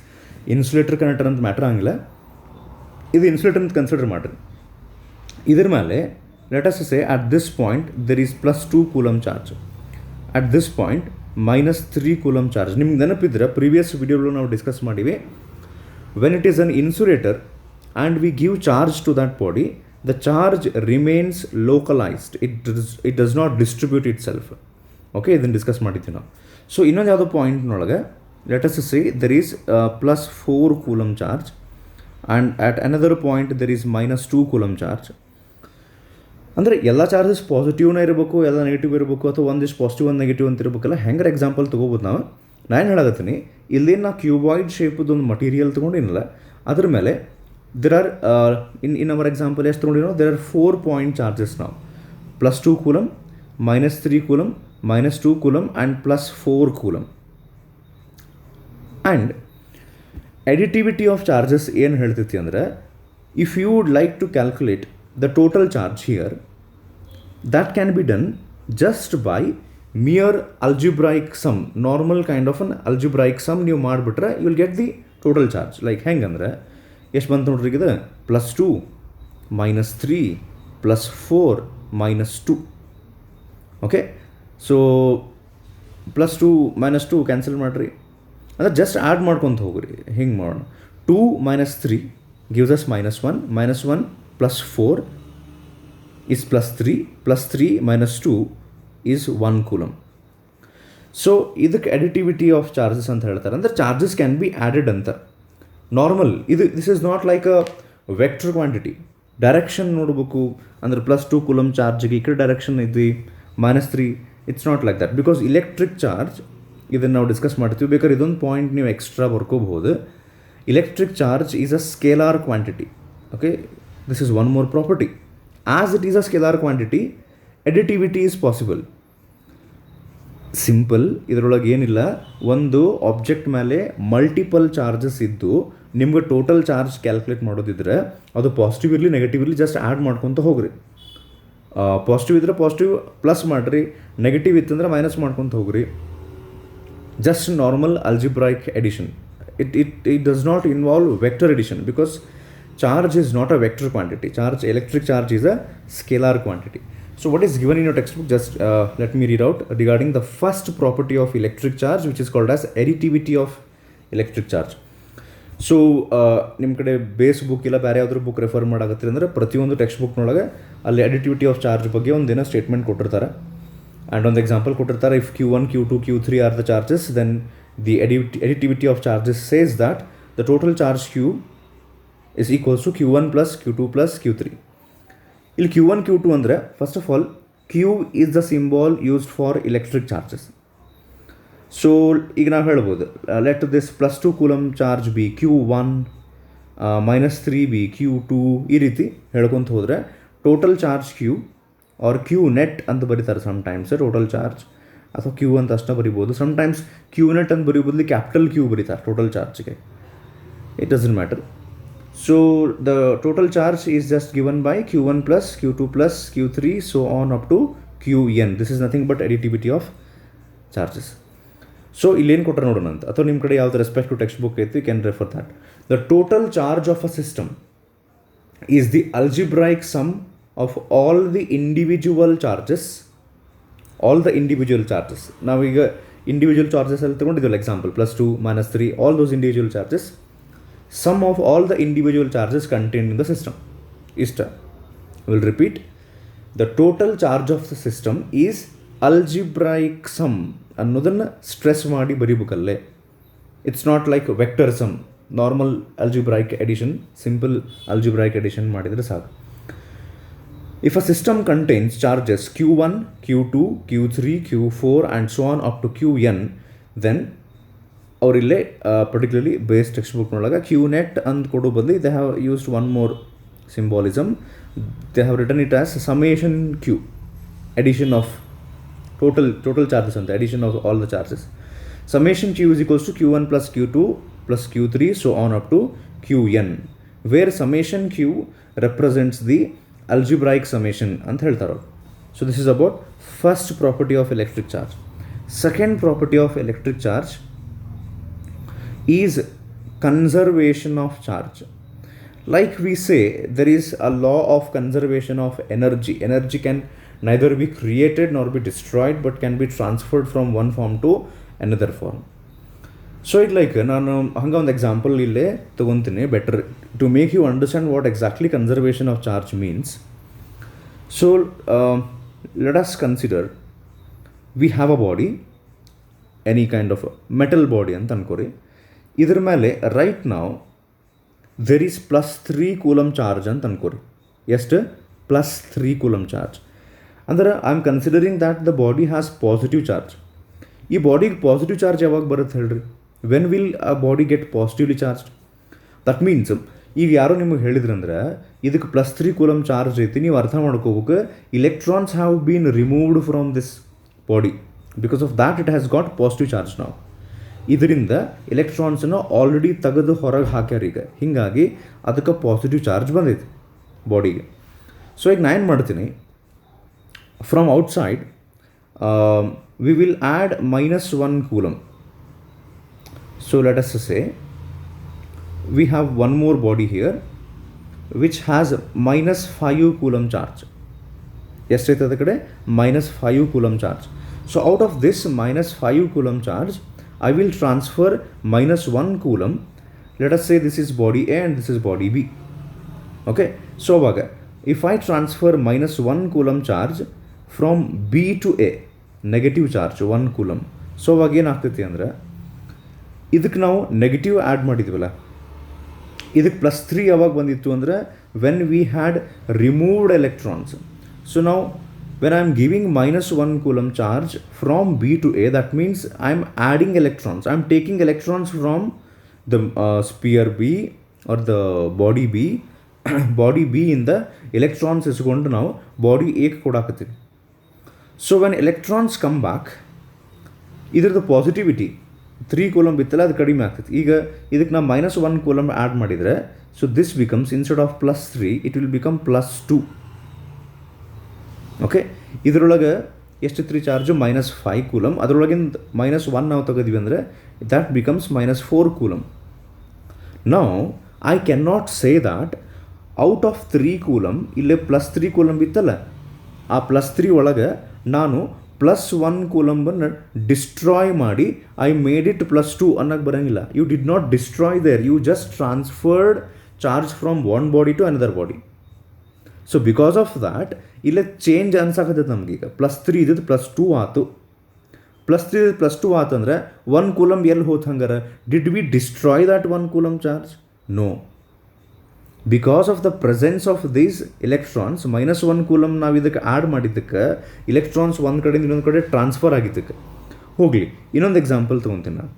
insulator conductor ಅಂತ ಮ್ಯಾಟ್ರ್ ಆಗಿಲ್ಲ, ಇದು ಇನ್ಸುಲೇಟರ್ ಅಂತ ಕನ್ಸಿಡರ್ ಮಾಡಿರಿ. ಇದ್ರ ಮೇಲೆ let us say at this point there is +2 coulomb charge, at this point -3 coulomb charge. ನಿಮ್ಗೆ ನೆನಪಿದ್ರೆ ಪ್ರೀವಿಯಸ್ ವಿಡಿಯೋಗಳು ನಾವು ಡಿಸ್ಕಸ್ ಮಾಡಿವಿ, when it is an insulator and we give charge to that body, the charge remains localized, it does not distribute itself. Okay, ಇದನ್ನು discuss ಮಾಡಿದ್ದೀವಿ ನಾವು. So ಇನ್ನೊಂದು ಯಾವುದೋ ಪಾಯಿಂಟ್ನೊಳಗೆ let us say there is +4 coulomb charge and at another point there is -2 coulomb charge. ಅಂದರೆ ಎಲ್ಲ charges ಪಾಸಿಟಿವ್ನೇ ಇರಬೇಕು, ಎಲ್ಲ ನೆಗೆಟಿವ್ ಇರಬೇಕು, ಅಥವಾ ಒಂದಿಷ್ಟು ಪಾಸಿಟಿವ್ ಒಂದು ನೆಗೆಟಿವ್ ಅಂತ ಇರಬೇಕಲ್ಲ. ಹೆಂಗಾರೆ ಎಕ್ಸಾಂಪಲ್ ತೊಗೋಬೋದು ನಾವು. ನಾನು ಹೇಳಕತ್ತೀನಿ, ಇಲ್ಲಿ ನಾ ಕ್ಯೂಬಾಯ್ಡ್ ಶೇಪದ್ದು ಒಂದು ಮಟೀರಿಯಲ್ ತೊಗೊಂಡಿನಲ್ಲ, ಅದ್ರ ಮೇಲೆ there are in our example ಎಷ್ಟು ತೊಗೊಂಡಿರೋ there are 4 point charges now, +2 coulomb, -3 coulomb, -2 coulomb and +4 coulomb. And additivity of charges ಏನು ಹೇಳ್ತೈತಿ ಅಂದರೆ, if you would like to calculate the total charge here, that can be done just by mere algebraic sum, normal kind of an algebraic sum ನೀವು ಮಾಡಿಬಿಟ್ರೆ you will get the total charge. Like ಹೆಂಗಂದ್ರೆ ಎಷ್ಟು ಬಂತು ನೋಡ್ರಿ, ಇದು +2 -3 +4 -2. Okay, so +2 -2 cancel ಮಾಡಿರಿ, ಅಂದರೆ just add ಮಾಡ್ಕೊತ ಹೋಗ್ರಿ. ಹಿಂಗೆ ಮಾಡೋಣ. 2 - 3 gives us -1, -1 +4 is +3, +3 -2 is 1 coulomb. So ಇದಕ್ಕೆ ಅಡಿಟಿವಿಟಿ ಆಫ್ ಚಾರ್ಜಸ್ ಅಂತ ಹೇಳ್ತಾರೆ. ಅಂದರೆ ಚಾರ್ಜಸ್ ಕ್ಯಾನ್ ಬಿ ಆ್ಯಡೆಡ್ ಅಂತ. Normal this is not like a vector quantity. Direction ನೋಡಬೇಕು ಅಂದರೆ +2 ಕೂಲಮ್ ಚಾರ್ಜ್ಗೆ ಈ ಕಡೆ ಡೈರೆಕ್ಷನ್ ಇದೆ, -3, it's not like that. Because electric charge ಇದನ್ನು ನಾವು ಡಿಸ್ಕಸ್ ಮಾಡ್ತೀವಿ. ಬೇಕಾದ್ರೆ ಇದೊಂದು ಪಾಯಿಂಟ್ ನೀವು ಎಕ್ಸ್ಟ್ರಾ ಬರ್ಕೋಬಹುದು. Electric charge is a scalar quantity. Okay, this is one more property. As it is a scalar quantity, additivity is possible. Simple, ಇದರೊಳಗೆ ಏನಿಲ್ಲ, ಒಂದು ಆಬ್ಜೆಕ್ಟ್ ಮೇಲೆ ಮಲ್ಟಿಪಲ್ ಚಾರ್ಜಸ್ ಇದ್ದು ನಿಮ್ಗೆ ಟೋಟಲ್ ಚಾರ್ಜ್ ಕ್ಯಾಲ್ಕುಲೇಟ್ ಮಾಡೋದಿದ್ರೆ ಅದು ಪಾಸಿಟಿವ್ ಇರಲಿ ನೆಗೆಟಿವ್ ಇರಲಿ ಜಸ್ಟ್ ಆ್ಯಡ್ ಮಾಡ್ಕೊತ ಹೋಗ್ರಿ. ಪಾಸಿಟಿವ್ ಇದ್ದರೆ ಪಾಸಿಟಿವ್ ಪ್ಲಸ್ ಮಾಡಿರಿ, ನೆಗೆಟಿವ್ ಇತ್ತಂದ್ರೆ ಮೈನಸ್ ಮಾಡ್ಕೊತ ಹೋಗ್ರಿ. Just normal algebraic addition. It does not involve vector addition because charge is not a vector quantity. Electric charge is a scalar quantity. So what is given in your textbook, just let me read out regarding the first property of electric charge, which is called as additivity of electric charge. So ನಿಮ್ಮ ಕಡೆ base book ಇಲ್ಲ ಬೇರೆ ಯಾವ್ದಾದ್ರು book refer ಮಾಡಾಕತ್ತೀರಿ ಅಂದರೆ ಪ್ರತಿಯೊಂದು text ಬುಕ್ನೊಳಗೆ ಅಲ್ಲಿ additivity of charge ಬಗ್ಗೆ ಒಂದೇನೋ ಸ್ಟೇಟ್ಮೆಂಟ್ ಕೊಟ್ಟಿರ್ತಾರೆ ಆ್ಯಂಡ್ ಒಂದು ಎಕ್ಸಾಂಪಲ್ ಕೊಟ್ಟಿರ್ತಾರೆ. If Q1, Q2, Q3 are the charges, then the additivity of charges says that the total charge Q is equals to Q1 plus Q2 plus Q3. ಇಲ್ಲಿ Q1, Q2 ಅಂದರೆ first of all Q is the symbol used for electric charges. ಸೊ ಈಗ ನಾವು ಹೇಳ್ಬೋದು let this +2 coulomb charge be Q1, -3 be Q2, ಈ ರೀತಿ ಹೇಳ್ಕೊತ ಹೋದರೆ total charge Q or Q net ಅಂತ ಬರೀತಾರೆ ಸಮ್ಟೈಮ್ಸ್ ಟೋಟಲ್ ಚಾರ್ಜ್, ಅಥವಾ Q ಅಂತ ಅಷ್ಟೇ ಬರಿಬೋದು. ಸಮ್ಟೈಮ್ಸ್ Q ನೆಟ್ ಅಂತ ಬರೀ ಬದಲು ಕ್ಯಾಪಿಟಲ್ Q ಬರೀತಾರೆ ಟೋಟಲ್ ಚಾರ್ಜ್ಗೆ. It doesn't matter. So the total charge is just given by Q1 plus Q2 plus Q3 so on up to Qn. This is nothing but additivity of charges. So ಇಲ್ಲೇನು ಕೊಟ್ಟರೆ ನೋಡೋಣ ಅಂತ, ಅಥವಾ ನಿಮ್ಮ ಕಡೆ ಯಾವ್ದು ರೆಸ್ಪೆಕ್ಟ್ ಟು ಟೆಕ್ಸ್ಟ್ ಬುಕ್ ಐತಿ, can refer that. The total charge of a system is the algebraic sum of all the individual charges. ನಾವೀಗ ಇಂಡಿವಿಜುವಲ್ ಚಾರ್ಜಸ್ ಅಲ್ಲಿ ತಗೊಂಡಿದ್ದೀವಲ್ಲ example +2, -3, all those individual charges, sum of all the individual charges contained in the system. Ishta. I will repeat. The total charge of the system is algebraic sum. ಅನ್ನೋದನ್ನು stress ಮಾಡಿ ಬರೀಬೇಕಲ್ಲೇ. It's not like vector sum, normal algebraic addition, simple algebraic addition ಮಾಡಿದರೆ ಸಾಕು. If a system contains charges Q1, Q2, Q3, Q4 and so on up to Qn, then ಅವರಿಲ್ಲೇ particularly base text ಬುಕ್ನೊಳಗೆ Q net ಅಂತ ಕೊಡೋ ಬದಲು they have used one more symbolism. They have return it as summation Q, addition of total charges ಅಂತ, addition of all the charges. Summation Q is equals to Q1 plus Q2 plus Q3 so on up to Qn, where summation Q represents the algebraic summation ಅಂತ ಹೇಳ್ತಾರೆ. So this is about first property of electric charge. Second property of electric charge is conservation of charge. Like we say, there is a law of conservation of energy. Energy can neither be created nor be destroyed, but can be transferred from one form to another form. So ಇದು like ನಾನು ಹಂಗೆ ಒಂದು example ಇಲ್ಲೇ ತೊಗೊತೀನಿ better to make you understand what exactly conservation of charge means. So let us consider we have a body, any kind of metal body ಅಂತ ಅನ್ಕೋರಿ. ಇದ್ರ ಮೇಲೆ ರೈಟ್ ನಾವು ದೆರ್ ಈಸ್ +3 ಕೂಲಮ್ ಚಾರ್ಜ್ ಅಂತ ಅನ್ಕೋರಿ. ಎಷ್ಟು? +3 ಕೂಲಮ್ ಚಾರ್ಜ್. ಅಂದ್ರೆ I am considering that the body has positive charge. ಈ ಬಾಡಿಗೆ ಪಾಸಿಟಿವ್ ಚಾರ್ಜ್ ಯಾವಾಗ ಬರುತ್ತೆ ಹೇಳ್ರಿ? When will a body get positively charged? That means ಈಗ ಯಾರೋ ನಿಮಗೆ ಹೇಳಿದ್ರಂದ್ರೆ ಇದಕ್ಕೆ +3 ಕೂಲಮ್ ಚಾರ್ಜ್ ಐತಿ, ನೀವು ಅರ್ಥ ಮಾಡ್ಕೋಬೇಕು electrons have been removed from this body, because of that it has got positive charge. ನಾವು ಇದರಿಂದ ಎಲೆಕ್ಟ್ರಾನ್ಸನ್ನು ಆಲ್ರೆಡಿ ತೆಗೆದು ಹೊರಗೆ ಹಾಕ್ಯಾರ ಈಗ, ಹೀಗಾಗಿ ಅದಕ್ಕೆ ಪಾಸಿಟಿವ್ ಚಾರ್ಜ್ ಬಂದೈತಿ ಬಾಡಿಗೆ. ಸೊ ಈಗ ನಾನು ಏನು ಮಾಡ್ತೀನಿ, from outside we will add -1 coulomb. So let us say we have one more body here which has -5 coulomb charge. ಎಷ್ಟೈತೆ ಅದ ಕಡೆ? -5 coulomb charge. So out of this -5 coulomb charge I will transfer -1 coulomb. Let us say this is body A and this is body B. Okay, so aವಾಗ if I transfer -1 coulomb charge from B to A, negative charge 1 coulomb. So ಅವಾಗ ಏನಾಗ್ತೈತಿ ಅಂದ್ರೆ ಇದಕ್ಕೆ ನಾವು negative add ಮಾಡಿದ್ವಲ್ಲ, ಇದಕ್ಕೆ +3 ಯಾವಾಗ ಬಂದಿತ್ತು ಅಂದರೆ when we had removed electrons. So ನಾವು when I am giving -1 coulomb charge from B to A, that means I am adding electrons, I am taking electrons from the sphere B or the body B. Body B ಇಂದ electrons ಇಸ್ಕೊಂಡು ನಾವು body Aಗೆ ಕೊಡಾಕತ್ತೀವಿ. So when electrons come back, ಇದ್ರದ್ದು positivity 3 coulomb ಬಿತ್ತಲ್ಲ ಅದು ಕಡಿಮೆ ಆಗ್ತೈತಿ. ಈಗ ಇದಕ್ಕೆ ನಾವು -1 ಕೂಲಮ್ ಆ್ಯಡ್ ಮಾಡಿದರೆ, so this becomes instead of +3 it will become +2. Okay, ಇದರೊಳಗೆ ಎಷ್ಟಿತ್ತು ಚಾರ್ಜು? -5 ಕೂಲಮ್. ಅದರೊಳಗಿಂದ -1 ನಾವು ತೆಗೆದ್ವಿ ಅಂದರೆ ದ್ಯಾಟ್ ಬಿಕಮ್ಸ್ -4 ಕೂಲಮ್. ನಾವು I can not say that out of 3 coulomb, ಇಲ್ಲೇ +3 ಕೂಲಮ್ ಇತ್ತಲ್ಲ, ಆ +3 ಒಳಗೆ ನಾನು +1 ಕೂಲಂಬನ್ನು ಡಿಸ್ಟ್ರಾಯ್ ಮಾಡಿ ಐ ಮೇಡ್ ಇಟ್ +2 ಅನ್ನೋಕ್ಕೆ ಬರೋಂಗಿಲ್ಲ. You did not destroy there, you just transferred charge from one body to another body. So because of that ಇಲ್ಲೇ ಚೇಂಜ್ ಅನ್ಸಾಕತ್ತೈತೆ ನಮಗೀಗ. +3 ಇದ್ದದ್ದು +2 ಆಯ್ತು. +3 +2 ಆತಂದ್ರೆ 1 ಕೂಲಮ್ ಎಲ್ಲಿ ಹೋತು ಹಂಗಾರ? Did we destroy that 1 coulomb charge? No. Because of the presence of these electrons, -1 coulomb ನಾವು ಇದಕ್ಕೆ ಆ್ಯಡ್ ಮಾಡಿದ್ದಕ್ಕೆ ಇಲೆಕ್ಟ್ರಾನ್ಸ್ ಒಂದು ಕಡೆಯಿಂದ ಇನ್ನೊಂದು ಕಡೆ ಟ್ರಾನ್ಸ್ಫರ್ ಆಗಿದ್ದಕ್ಕೆ. ಹೋಗಲಿ, ಇನ್ನೊಂದು ಎಕ್ಸಾಂಪಲ್ ತೊಗೊತೀನಿ ನಾನು.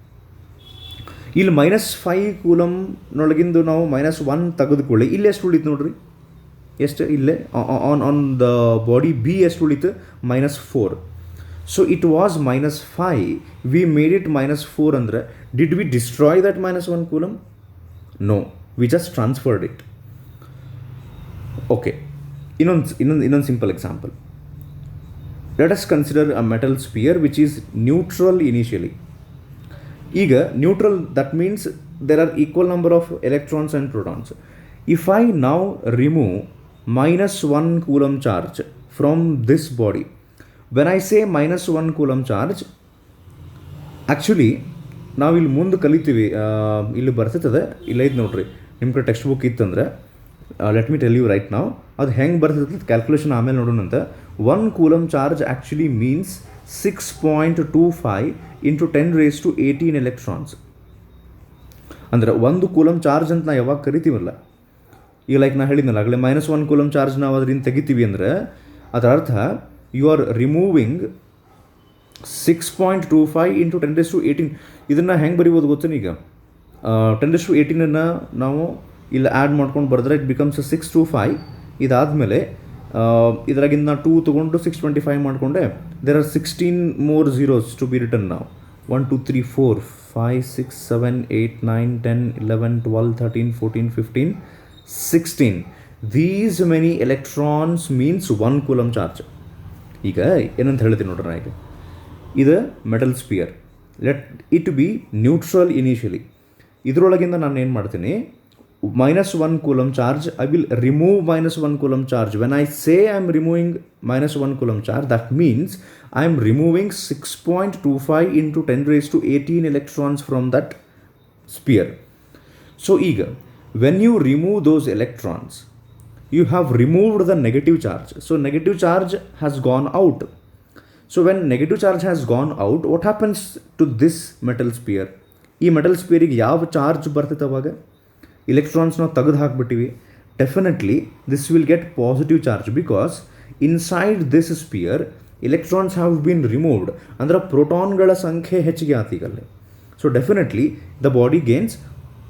ಇಲ್ಲಿ -5 ಕೂಲಮ್ನೊಳಗಿಂದು ನಾವು -1 ತೆಗೆದುಕೊಳ್ಳಿ, ಇಲ್ಲಿ ಎಷ್ಟು ಉಳಿತು ನೋಡ್ರಿ? ಎಷ್ಟು? ಇಲ್ಲೇ ಆನ್ ದ ಬಾಡಿ B ಎಷ್ಟು ಉಳಿತು? -4. So it was -5, we made it -4 ಅಂದರೆ did we destroy that -1 coulomb? No, we just transferred it. Okay, ಇನ್ನೊಂದು simple example. Let us consider a metal sphere which is neutral initially. ಈಗ neutral, that means there are equal number of electrons and protons. If I now remove -1 coulomb charge from this body, when I say -1 coulomb charge, actually ನಾವು ಇಲ್ಲಿ ಮುಂದೆ ಕಲಿತೀವಿ, ಇಲ್ಲಿ ಬರ್ತೈತದೆ, ಇಲ್ಲ ಇದು ನೋಡ್ರಿ, ನಿಮ್ಮ ಕಡೆ ಟೆಕ್ಸ್ಟ್ ಬುಕ್ ಇತ್ತಂದ್ರೆ let me tell you right ನಾವು ಅದು ಹೆಂಗೆ ಬರ್ತೈತೆ ಕ್ಯಾಲ್ಕುಲೇಷನ್ ಆಮೇಲೆ ನೋಡೋಣಂತ. 1 coulomb charge actually means 6.25 × 10⁻18 electrons. ಅಂದ್ರೆ 1 ಕೂಲಮ್ ಚಾರ್ಜ್ ಅಂತ ನಾವು ಯಾವಾಗ ಕರಿತೀವಲ್ಲ, ಈಗ ಲೈಕ್ ನಾ ಹೇಳಿದ್ನಲ್ಲ ಆಗಲೇ -1 ಕೂಲಮ್ ಚಾರ್ಜ್ ನಾವು ಅದರಿಂದ ತೆಗಿತೀವಿ ಅಂದರೆ ಅದರ ಅರ್ಥ ಯು ಆರ್ ರಿಮೂವಿಂಗ್ 6.25 × 10⁻18. ಇದನ್ನು ಹೆಂಗೆ ಬರಿಬೋದು ಗೊತ್ತೇನು? ಈಗ 10⁻18 ನಾವು ಇಲ್ಲಿ ಆ್ಯಡ್ ಮಾಡ್ಕೊಂಡು ಬರೆದ್ರೆ ಇಟ್ ಬಿಕಮ್ಸ್ 625. ಇದಾದಮೇಲೆ ಇದರಾಗಿಂದ 2 ತೊಗೊಂಡು 625 ಮಾಡಿಕೊಂಡೆ, there are 16 more zeros to be written ನಾವು. 1 2 3 4 5 6 7 8 9 10 11 12 13 14 15 16. These many electrons means 1 coulomb charge. ಈಗ ಏನಂತ ಹೇಳ್ತೀನಿ ನೋಡ್ರಿ, ನಾ ಈಗ ಇದು metal sphere. Let it be neutral initially. ಇದರೊಳಗಿಂದ ನಾನು ಏನು ಮಾಡ್ತೀನಿ, -1 coulomb charge, I will remove -1 coulomb charge. When I say I am removing -1 coulomb charge, that means I am removing 6.25 into 10^18 electrons from that sphere. So ಈಗ when you remove those electrons, you have removed the negative charge. So negative charge has gone out. So when negative charge has gone out, what happens to this metal sphere? ಈ metal ಸ್ಪಿಯರಿಗೆ ಯಾವ charge ಬರ್ತೈತೆ ಅವಾಗ? Electrons ನಾವು ತೆಗೆದು ಹಾಕ್ಬಿಟ್ಟಿವಿ. Definitely this will get positive charge because inside this sphere electrons have been removed. ಅಂದರೆ ಪ್ರೋಟಾನ್ಗಳ ಸಂಖ್ಯೆ ಹೆಚ್ಚಿಗೆ ಆತೀಗಲ್ಲಿ. So definitely the body gains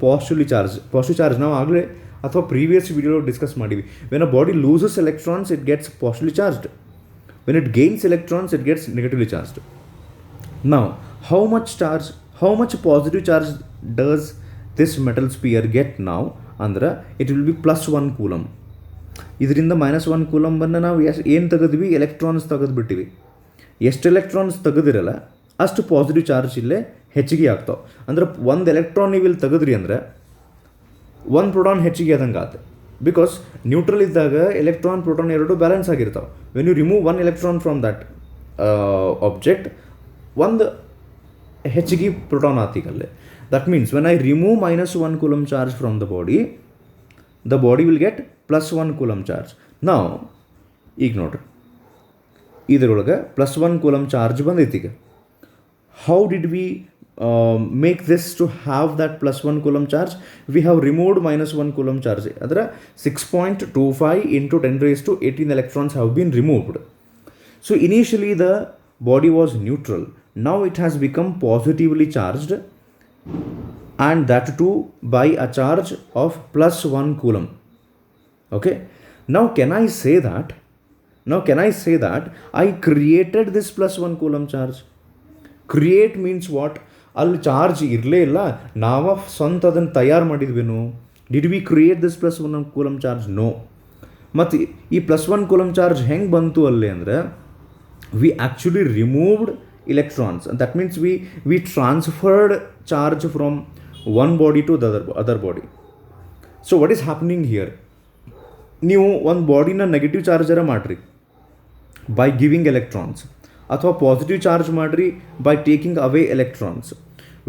positively charge. Positive charge ನಾವು ಆಗಲೇ ಅಥವಾ ಪ್ರೀವಿಯಸ್ ವಿಡಿಯೋ ಡಿಸ್ಕಸ್ ಮಾಡಿವಿ. When a body loses electrons it gets positively charged. When it gains electrons it gets negatively charged. Now how much positive charge does this metal sphere get ನಾವು ಅಂದ್ರೆ it will be +1 coulomb. ಇದರಿಂದ -1 ಕೂಲಂಬನ್ನು ನಾವು ಏನು ತೆಗೆದ್ವಿ, electrons ತೆಗೆದುಬಿಟ್ಟಿವಿ. ಎಷ್ಟು electrons ತೆಗೆದಿರಲ್ಲ ಅಷ್ಟು positive charge ಇಲ್ಲೇ ಹೆಚ್ಚಿಗೆ ಆಗ್ತಾವೆ. ಅಂದ್ರೆ ಒಂದು ಎಲೆಕ್ಟ್ರಾನ್ ನೀವು ಇಲ್ಲಿ ತೆಗೆದ್ರಿ ಅಂದರೆ ಒಂದು ಪ್ರೋಟಾನ್ ಹೆಚ್ಚಿಗೆ ಆದಂಗೆ ಆತ. ಬಿಕಾಸ್ ನ್ಯೂಟ್ರಲ್ ಇದ್ದಾಗ ಎಲೆಕ್ಟ್ರಾನ್ ಪ್ರೋಟಾನ್ ಎರಡು ಬ್ಯಾಲೆನ್ಸ್ ಆಗಿರ್ತಾವೆ. When you remove 1 electron from that object, ಒಂದು ಹೆಚ್ಚಿಗೆ ಪ್ರೋಟಾನ್ ಆತೀಗಲ್ಲೇ. That means when I remove -1 coulomb charge from the body will get +1 coulomb charge. ನಾವು ಈಗ ನೋಡ್ರಿ, ಇದರೊಳಗೆ +1 ಕೂಲಮ್ ಚಾರ್ಜ್ ಬಂದೈತಿ. ಈಗ how did we make this to have that +1 coulomb charge? We have removed -1 coulomb charge. ಅಂದರೆ 6.25 into 10^18 electrons have been removed. So initially the body was neutral. Now it has become positively charged, and that too by a charge of +1 coulomb. Okay, now can I say that I created this +1 coulomb charge? Create means what? ಅಲ್ಲಿ charge ಇರಲೇ ಇಲ್ಲ, ನಾವು ಸ್ವಂತ ಅದನ್ನು ತಯಾರು ಮಾಡಿದ್ವೇನು? Did we create this +1 coulomb charge? No. ಮತ್ತು ಈ +1 ಕೂಲಮ್ ಚಾರ್ಜ್ ಹೆಂಗೆ ಬಂತು ಅಲ್ಲಿ ಅಂದರೆ, we actually removed electrons, and that means we transferred charge from one body to the other body. So what is happening here? ನೀವು ಒಂದು ಬಾಡಿನ negative ಚಾರ್ಜರ ಮಾಡಿರಿ ಬೈ ಗಿವಿಂಗ್ ಎಲೆಕ್ಟ್ರಾನ್ಸ್, ಅಥವಾ ಪಾಸಿಟಿವ್ ಚಾರ್ಜ್ ಮಾಡಿರಿ by taking away electrons.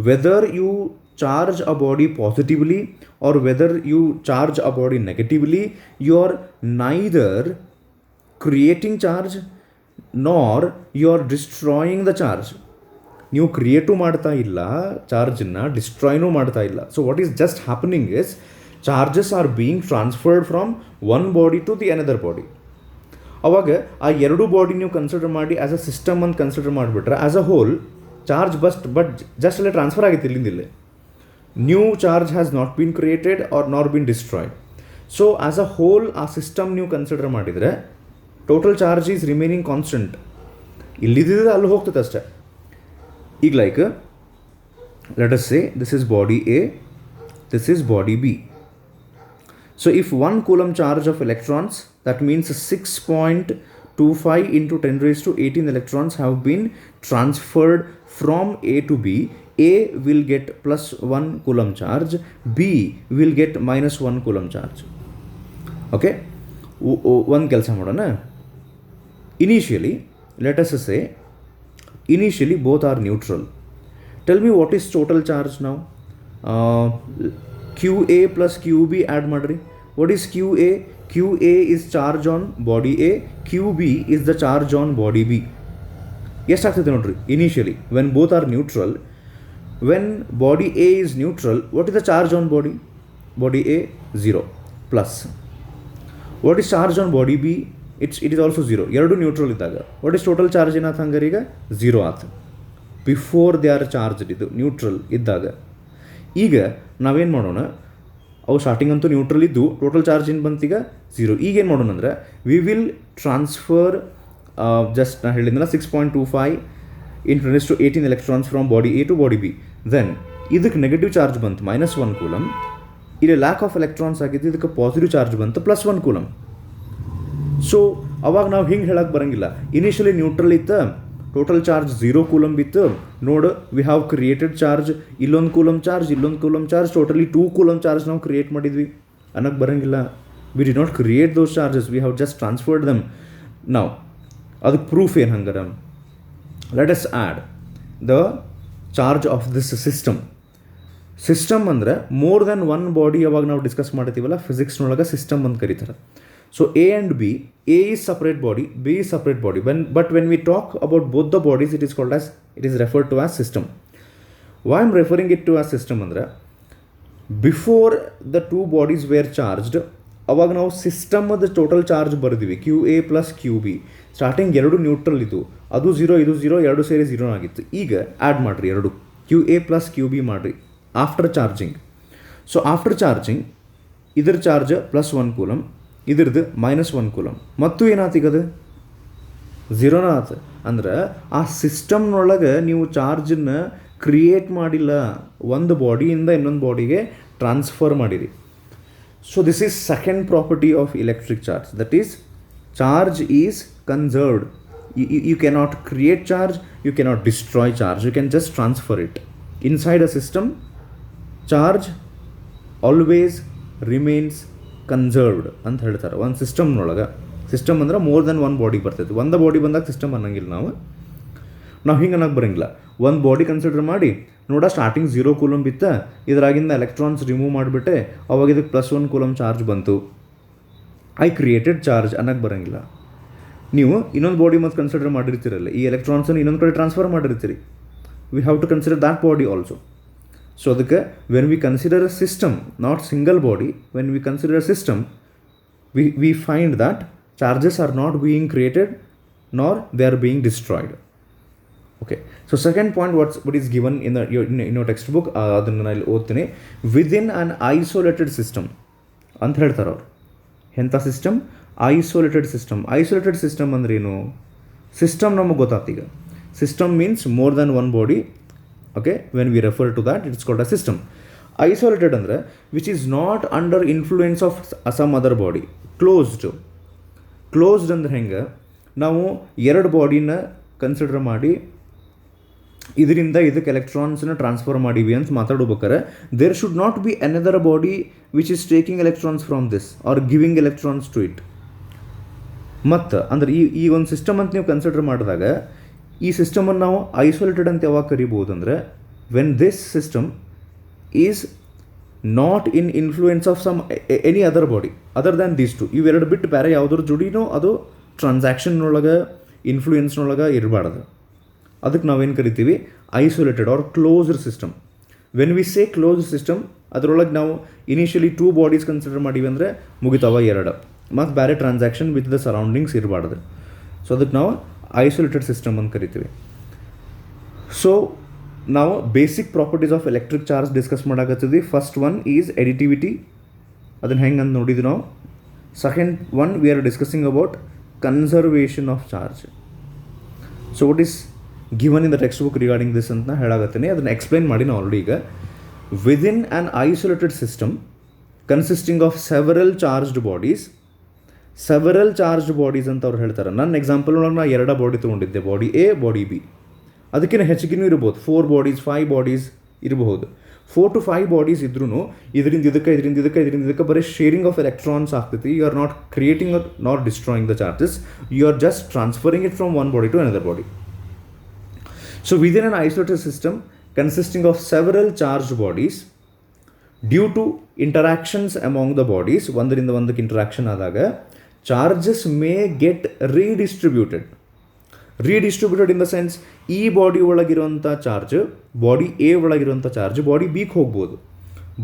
Whether you charge a body positively or whether you charge a body negatively, you are neither creating charge nor you are destroying the charge. ನೀವು create ಮಾಡ್ತಾ ಇಲ್ಲ ಚಾರ್ಜನ್ನು, ಡಿಸ್ಟ್ರಾಯ್ನೂ ಮಾಡ್ತಾ ಇಲ್ಲ. So what is just happening is charges are being transferred from one body to the another body. ಅವಾಗ ಆ ಎರಡು ಬಾಡಿ ನೀವು ಕನ್ಸಿಡರ್ ಮಾಡಿ ಆ್ಯಸ್ ಅ ಸಿಸ್ಟಮ್ ಅಂತ ಕನ್ಸಿಡರ್ ಮಾಡಿಬಿಟ್ರೆ as a whole charge but just ಅಲ್ಲೇ ಟ್ರಾನ್ಸ್ಫರ್ ಆಗಿತ್ತು ಇಲ್ಲಿಂದಿಲ್ಲೇ. New charge has not been created or not been destroyed. So as a whole ಆ ಸಿಸ್ಟಮ್ ನೀವು ಕನ್ಸಿಡರ್ ಮಾಡಿದರೆ total charge is remaining constant. ಇಲ್ಲಿದ್ದಿದ್ದು ಅಲ್ಲಿ ಹೋಗ್ತದೆ ಅಷ್ಟೇ. ಈಗ like let us say this is body A, this is body B. So if 1 coulomb charge of electrons, that means 6.25 into 10^18 electrons have been transferred from A to B, A will get +1 coulomb charge, B will get -1 coulomb charge. Okay, one ಕೆಲಸ ಮಾಡೋಣ. Initially, let us say, initially both are neutral. Tell me what is total charge now? QA plus QB add ಮಾಡ್ರಿ. What is QA? QA is charge on body A, QB is the charge on body B. ಎಷ್ಟಾಗ್ತದೆ ನೋಡ್ರಿ initially when both are neutral. When body A is neutral, what is the charge on body A? 0 plus. What is charge on body B? It is also 0. ಎರಡು neutral ಇದ್ದಾಗ what is total charge ಏನಾಯ್ತು ಹಂಗಾರೆ ಈಗ 0 ಆಯ್ತು. Before they are charged, ಇದು neutral ಇದ್ದಾಗ. ಈಗ ನಾವೇನು ಮಾಡೋಣ, ಅವು ಸ್ಟಾರ್ಟಿಂಗ್ ಅಂತೂ ನ್ಯೂಟ್ರಲ್ ಇದ್ದು ಟೋಟಲ್ ಚಾರ್ಜ್ ಏನು ಬಂತೀಗ 0. ಈಗೇನು ಮಾಡೋಣ ಅಂದರೆ ವಿ ವಿಲ್ ಟ್ರಾನ್ಸ್ಫರ್ ಜಸ್ಟ್ ನಾನು ಹೇಳಿದ್ನಲ್ಲ 6.25 into 10^18 electrons from body A to body B. Then ಇದಕ್ಕೆ ನೆಗೆಟಿವ್ ಚಾರ್ಜ್ ಬಂತು -1 ಕೂಲಮ್, ಇಲ್ಲಿ ಲ್ಯಾಕ್ ಆಫ್ ಎಲೆಕ್ಟ್ರಾನ್ಸ್ ಆಗಿದ್ದು, ಇದಕ್ಕೆ ಪಾಸಿಟಿವ್ ಚಾರ್ಜ್ ಬಂತು +1 ಕೂಲಮ್. ಸೊ ಅವಾಗ ನಾವು ಹಿಂಗೆ ಹೇಳಕ್ಕೆ ಬರೋಂಗಿಲ್ಲ, ಇನಿಷಿಯಲಿ ನ್ಯೂಟ್ರಲ್ ಇತ್ತು ಟೋಟಲ್ ಚಾರ್ಜ್ 0 ಕೂಲಂಬ್ ಇತ್ತು ನೋಡು, ವಿ ಹ್ಯಾವ್ ಕ್ರಿಯೇಟೆಡ್ ಚಾರ್ಜ್, ಇಲ್ಲೊಂದು ಕೂಲಂಬ್ ಚಾರ್ಜ್, ಇಲ್ಲೊಂದು coulomb charge, totally 2 coulomb charge ನಾವು ಕ್ರಿಯೇಟ್ ಮಾಡಿದ್ವಿ ಅನ್ನಕ್ಕೆ ಬರೋಂಗಿಲ್ಲ. We did not create those charges, we have just transferred them. ನಾವು ಅದಕ್ಕೆ ಪ್ರೂಫ್ ಏನು ಹಂಗಾರ? Let us add the charge of this system. System ಅಂದರೆ ಮೋರ್ ದ್ಯಾನ್ ಒನ್ ಬಾಡಿ. ಯಾವಾಗ ನಾವು ಡಿಸ್ಕಸ್ ಮಾಡ್ತೀವಲ್ಲ ಫಿಸಿಕ್ಸ್ನೊಳಗೆ ಸಿಸ್ಟಮ್ ಅಂತ ಕರೀತಾರೆ. So A and B, A is separate body, B is separate body. But when we talk about both the bodies, it is referred to as system. Why I'm referring it to as system ಅಂದರೆ, before the two bodies were charged, ಅವಾಗ ನಾವು ಸಿಸ್ಟಮದ total charge ಬರೆದಿವಿ QA plus QB. Starting ಎರಡು neutral ಇದು, ಅದು 0 ಇದು 0, ಎರಡು ಸೇರಿ 0 ಆಗಿತ್ತು. ಈಗ ಆ್ಯಡ್ ಮಾಡಿರಿ ಎರಡು, QA plus QB ಮಾಡಿರಿ after charging. So after charging ಇದ್ರ ಚಾರ್ಜ್ +1 ಕೂಲಮ್, ಇದ್ರದ್ದು -1 ಕೂಲಮ್, ಮತ್ತು ಏನಾತೀಗದು 0ನ ಆತು. ಅಂದ್ರೆ ಆ ಸಿಸ್ಟಮ್ನೊಳಗೆ ನೀವು ಚಾರ್ಜನ್ನು ಕ್ರಿಯೇಟ್ ಮಾಡಿಲ್ಲ, ಒಂದು ಬಾಡಿಯಿಂದ ಇನ್ನೊಂದು ಬಾಡಿಗೆ ಟ್ರಾನ್ಸ್ಫರ್ ಮಾಡಿರಿ. So this is second property of electric charge, that is charge is conserved. You cannot create charge, you cannot destroy charge, you can just transfer it. Inside a system, charge always remains conserved ಅಂತ ಹೇಳ್ತಾರೆ ಒಂದು ಸಿಸ್ಟಮ್ನೊಳಗೆ. System ಅಂದ್ರೆ more than one body ಬರ್ತೈತೆ. ಒಂದು body ಬಂದಾಗ system ಅನ್ನಂಗಿಲ್ಲ. ನಾವು ಹಿಂಗೆ ಅನ್ನಕ್ಕೆ ಬರೋಂಗಿಲ್ಲ. ಒಂದು ಬಾಡಿ ಕನ್ಸಿಡರ್ ಮಾಡಿ ನೋಡ, ಸ್ಟಾರ್ಟಿಂಗ್ 0 ಕೂಲಮ್ ಬಿತ್ತ, ಇದರಾಗಿಂದ ಎಲೆಕ್ಟ್ರಾನ್ಸ್ ರಿಮೂವ್ ಮಾಡಿಬಿಟ್ಟೆ, ಅವಾಗ ಇದಕ್ಕೆ +1 ಕೂಲಮ್ ಚಾರ್ಜ್ ಬಂತು, ಐ ಕ್ರಿಯೇಟೆಡ್ ಚಾರ್ಜ್ ಅನ್ನಕ್ಕೆ ಬರೋಂಗಿಲ್ಲ. ನೀವು ಇನ್ನೊಂದು ಬಾಡಿ ಮತ್ತು ಕನ್ಸಿಡರ್ ಮಾಡಿರ್ತೀರಲ್ಲ, ಈ ಎಲೆಕ್ಟ್ರಾನ್ಸನ್ನು ಇನ್ನೊಂದು ಕಡೆ ಟ್ರಾನ್ಸ್ಫರ್ ಮಾಡಿರ್ತೀರಿ. We have to consider that body also. So ಅದಕ್ಕೆ when we consider a system, not single body, when we consider a system, we find that charges are not being created nor they are being destroyed. Okay, so second point what is given in your text book, ಅದನ್ನು ನಾನು ಇಲ್ಲಿ ಓದ್ತೀನಿ. Within an isolated system ಅಂತ ಹೇಳ್ತಾರೆ ಅವರು. ಎಂಥ system? Isolated system. Isolated system ಅಂದ್ರೆ ಏನು? ಸಿಸ್ಟಮ್ ನಮಗೆ ಗೊತ್ತಾಗ್ತೀಗ. System means more than one body. Okay, when we refer to that, it's called a system. Isolated andre which is not under influence of some other body. Closed ಅಂದ್ರೆ ಹೆಂಗೆ? ನಾವು ಎರಡು ಬಾಡಿನ consider ಮಾಡಿ ಇದರಿಂದ ಇದಕ್ಕೆ ಎಲೆಕ್ಟ್ರಾನ್ಸ್ನ ಟ್ರಾನ್ಸ್ಫರ್ ಮಾಡೀವಿ ಅಂತ ಮಾತಾಡ್ಬೇಕಾರೆ, there should not be another body which is taking electrons from this or giving electrons to it. ಮತ್ತು ಅಂದ್ರೆ ಈ ಒಂದು ಸಿಸ್ಟಮ್ ಅಂತ ನೀವು ಕನ್ಸಿಡರ್ ಮಾಡಿದಾಗ, ಈ ಸಿಸ್ಟಮನ್ನು ನಾವು ಐಸೋಲೇಟೆಡ್ ಅಂತ ಯಾವಾಗ ಕರಿಬೋದು ಅಂದರೆ, when this system is not in influence of some any other body other than these two. ಇವೆರಡು ಬಿಟ್ಟು ಬೇರೆ ಯಾವುದ್ರ ಜೋಡಿನೋ ಅದು ಟ್ರಾನ್ಸಾಕ್ಷನ್ನೊಳಗೆ ಇನ್ಫ್ಲೂಯೆನ್ಸ್ನೊಳಗೆ ಇರಬಾರ್ದು. ಅದಕ್ಕೆ ನಾವೇನು ಕರಿತೀವಿ? Isolated are closed system. When we say closed system, ಅದರೊಳಗೆ ನಾವು ಇನಿಷಿಯಲಿ 2 ಬಾಡೀಸ್ ಕನ್ಸಿಡರ್ ಮಾಡೀವಿ ಅಂದರೆ ಮುಗಿತಾವ 2, ಮತ್ತು ಬೇರೆ ಟ್ರಾನ್ಸಾಕ್ಷನ್ ವಿತ್ ದ ಸರೌಂಡಿಂಗ್ಸ್ ಇರಬಾರ್ದು. ಸೊ ಅದಕ್ಕೆ ನಾವು ಐಸೋಲೇಟೆಡ್ ಸಿಸ್ಟಮ್ ಅಂತ ಕರಿತೀವಿ. ಸೊ ನಾವು basic properties of electric charge discuss ಮಾಡಾಕತ್ತೀವಿ. ಫಸ್ಟ್ ಒನ್ ಈಸ್ ಎಡಿಟಿವಿಟಿ, ಅದನ್ನು ಹೆಂಗೆ ಅಂತ ನೋಡಿದ್ವಿ ನಾವು. Second one we are discussing about conservation of charge. So what is given in the text book regarding this ಅಂತ ಹೇಳಾಕತ್ತೀನಿ. ಅದನ್ನು ಎಕ್ಸ್ಪ್ಲೈನ್ ಮಾಡಿ ನಾವು ಆಲ್ರೆಡಿ. ಈಗ within an isolated system consisting of several charged bodies ಅಂತ ಅವ್ರು ಹೇಳ್ತಾರೆ. ನನ್ನ ಎಕ್ಸಾಂಪಲ್ ಒಳಗೆ ನಾನು 2 ಬಾಡಿ ತೊಗೊಂಡಿದ್ದೆ, ಬಾಡಿ ಎ, ಬಾಡಿ ಬಿ. ಅದಕ್ಕಿಂತ ಹೆಚ್ಚಿಗೆನೂ ಇರ್ಬೋದು, 4 ಬಾಡೀಸ್ 5 ಬಾಡೀಸ್ ಇರಬಹುದು. 4 to 5 ಬಾಡೀಸ್ ಇದ್ರೂ ಇದರಿಂದ ಇದಕ್ಕೆ ಬರೀ ಶೇರಿಂಗ್ ಆಫ್ ಎಲೆಕ್ಟ್ರಾನ್ಸ್ ಆಗ್ತೈತಿ. You are not creating or not destroying the charges, you are just transferring it from one body to another body. So within an isolated system consisting of several charged bodies, due to interactions among the bodies, ಒಂದರಿಂದ ಒಂದಕ್ಕೆ interaction ಆದಾಗ charges may get redistributed in the sense, ಈ body ಒಳಗಿರುವಂಥ charge body A ಒಳಗಿರುವಂಥ charge body ಬಿಗೆ ಹೋಗ್ಬೋದು,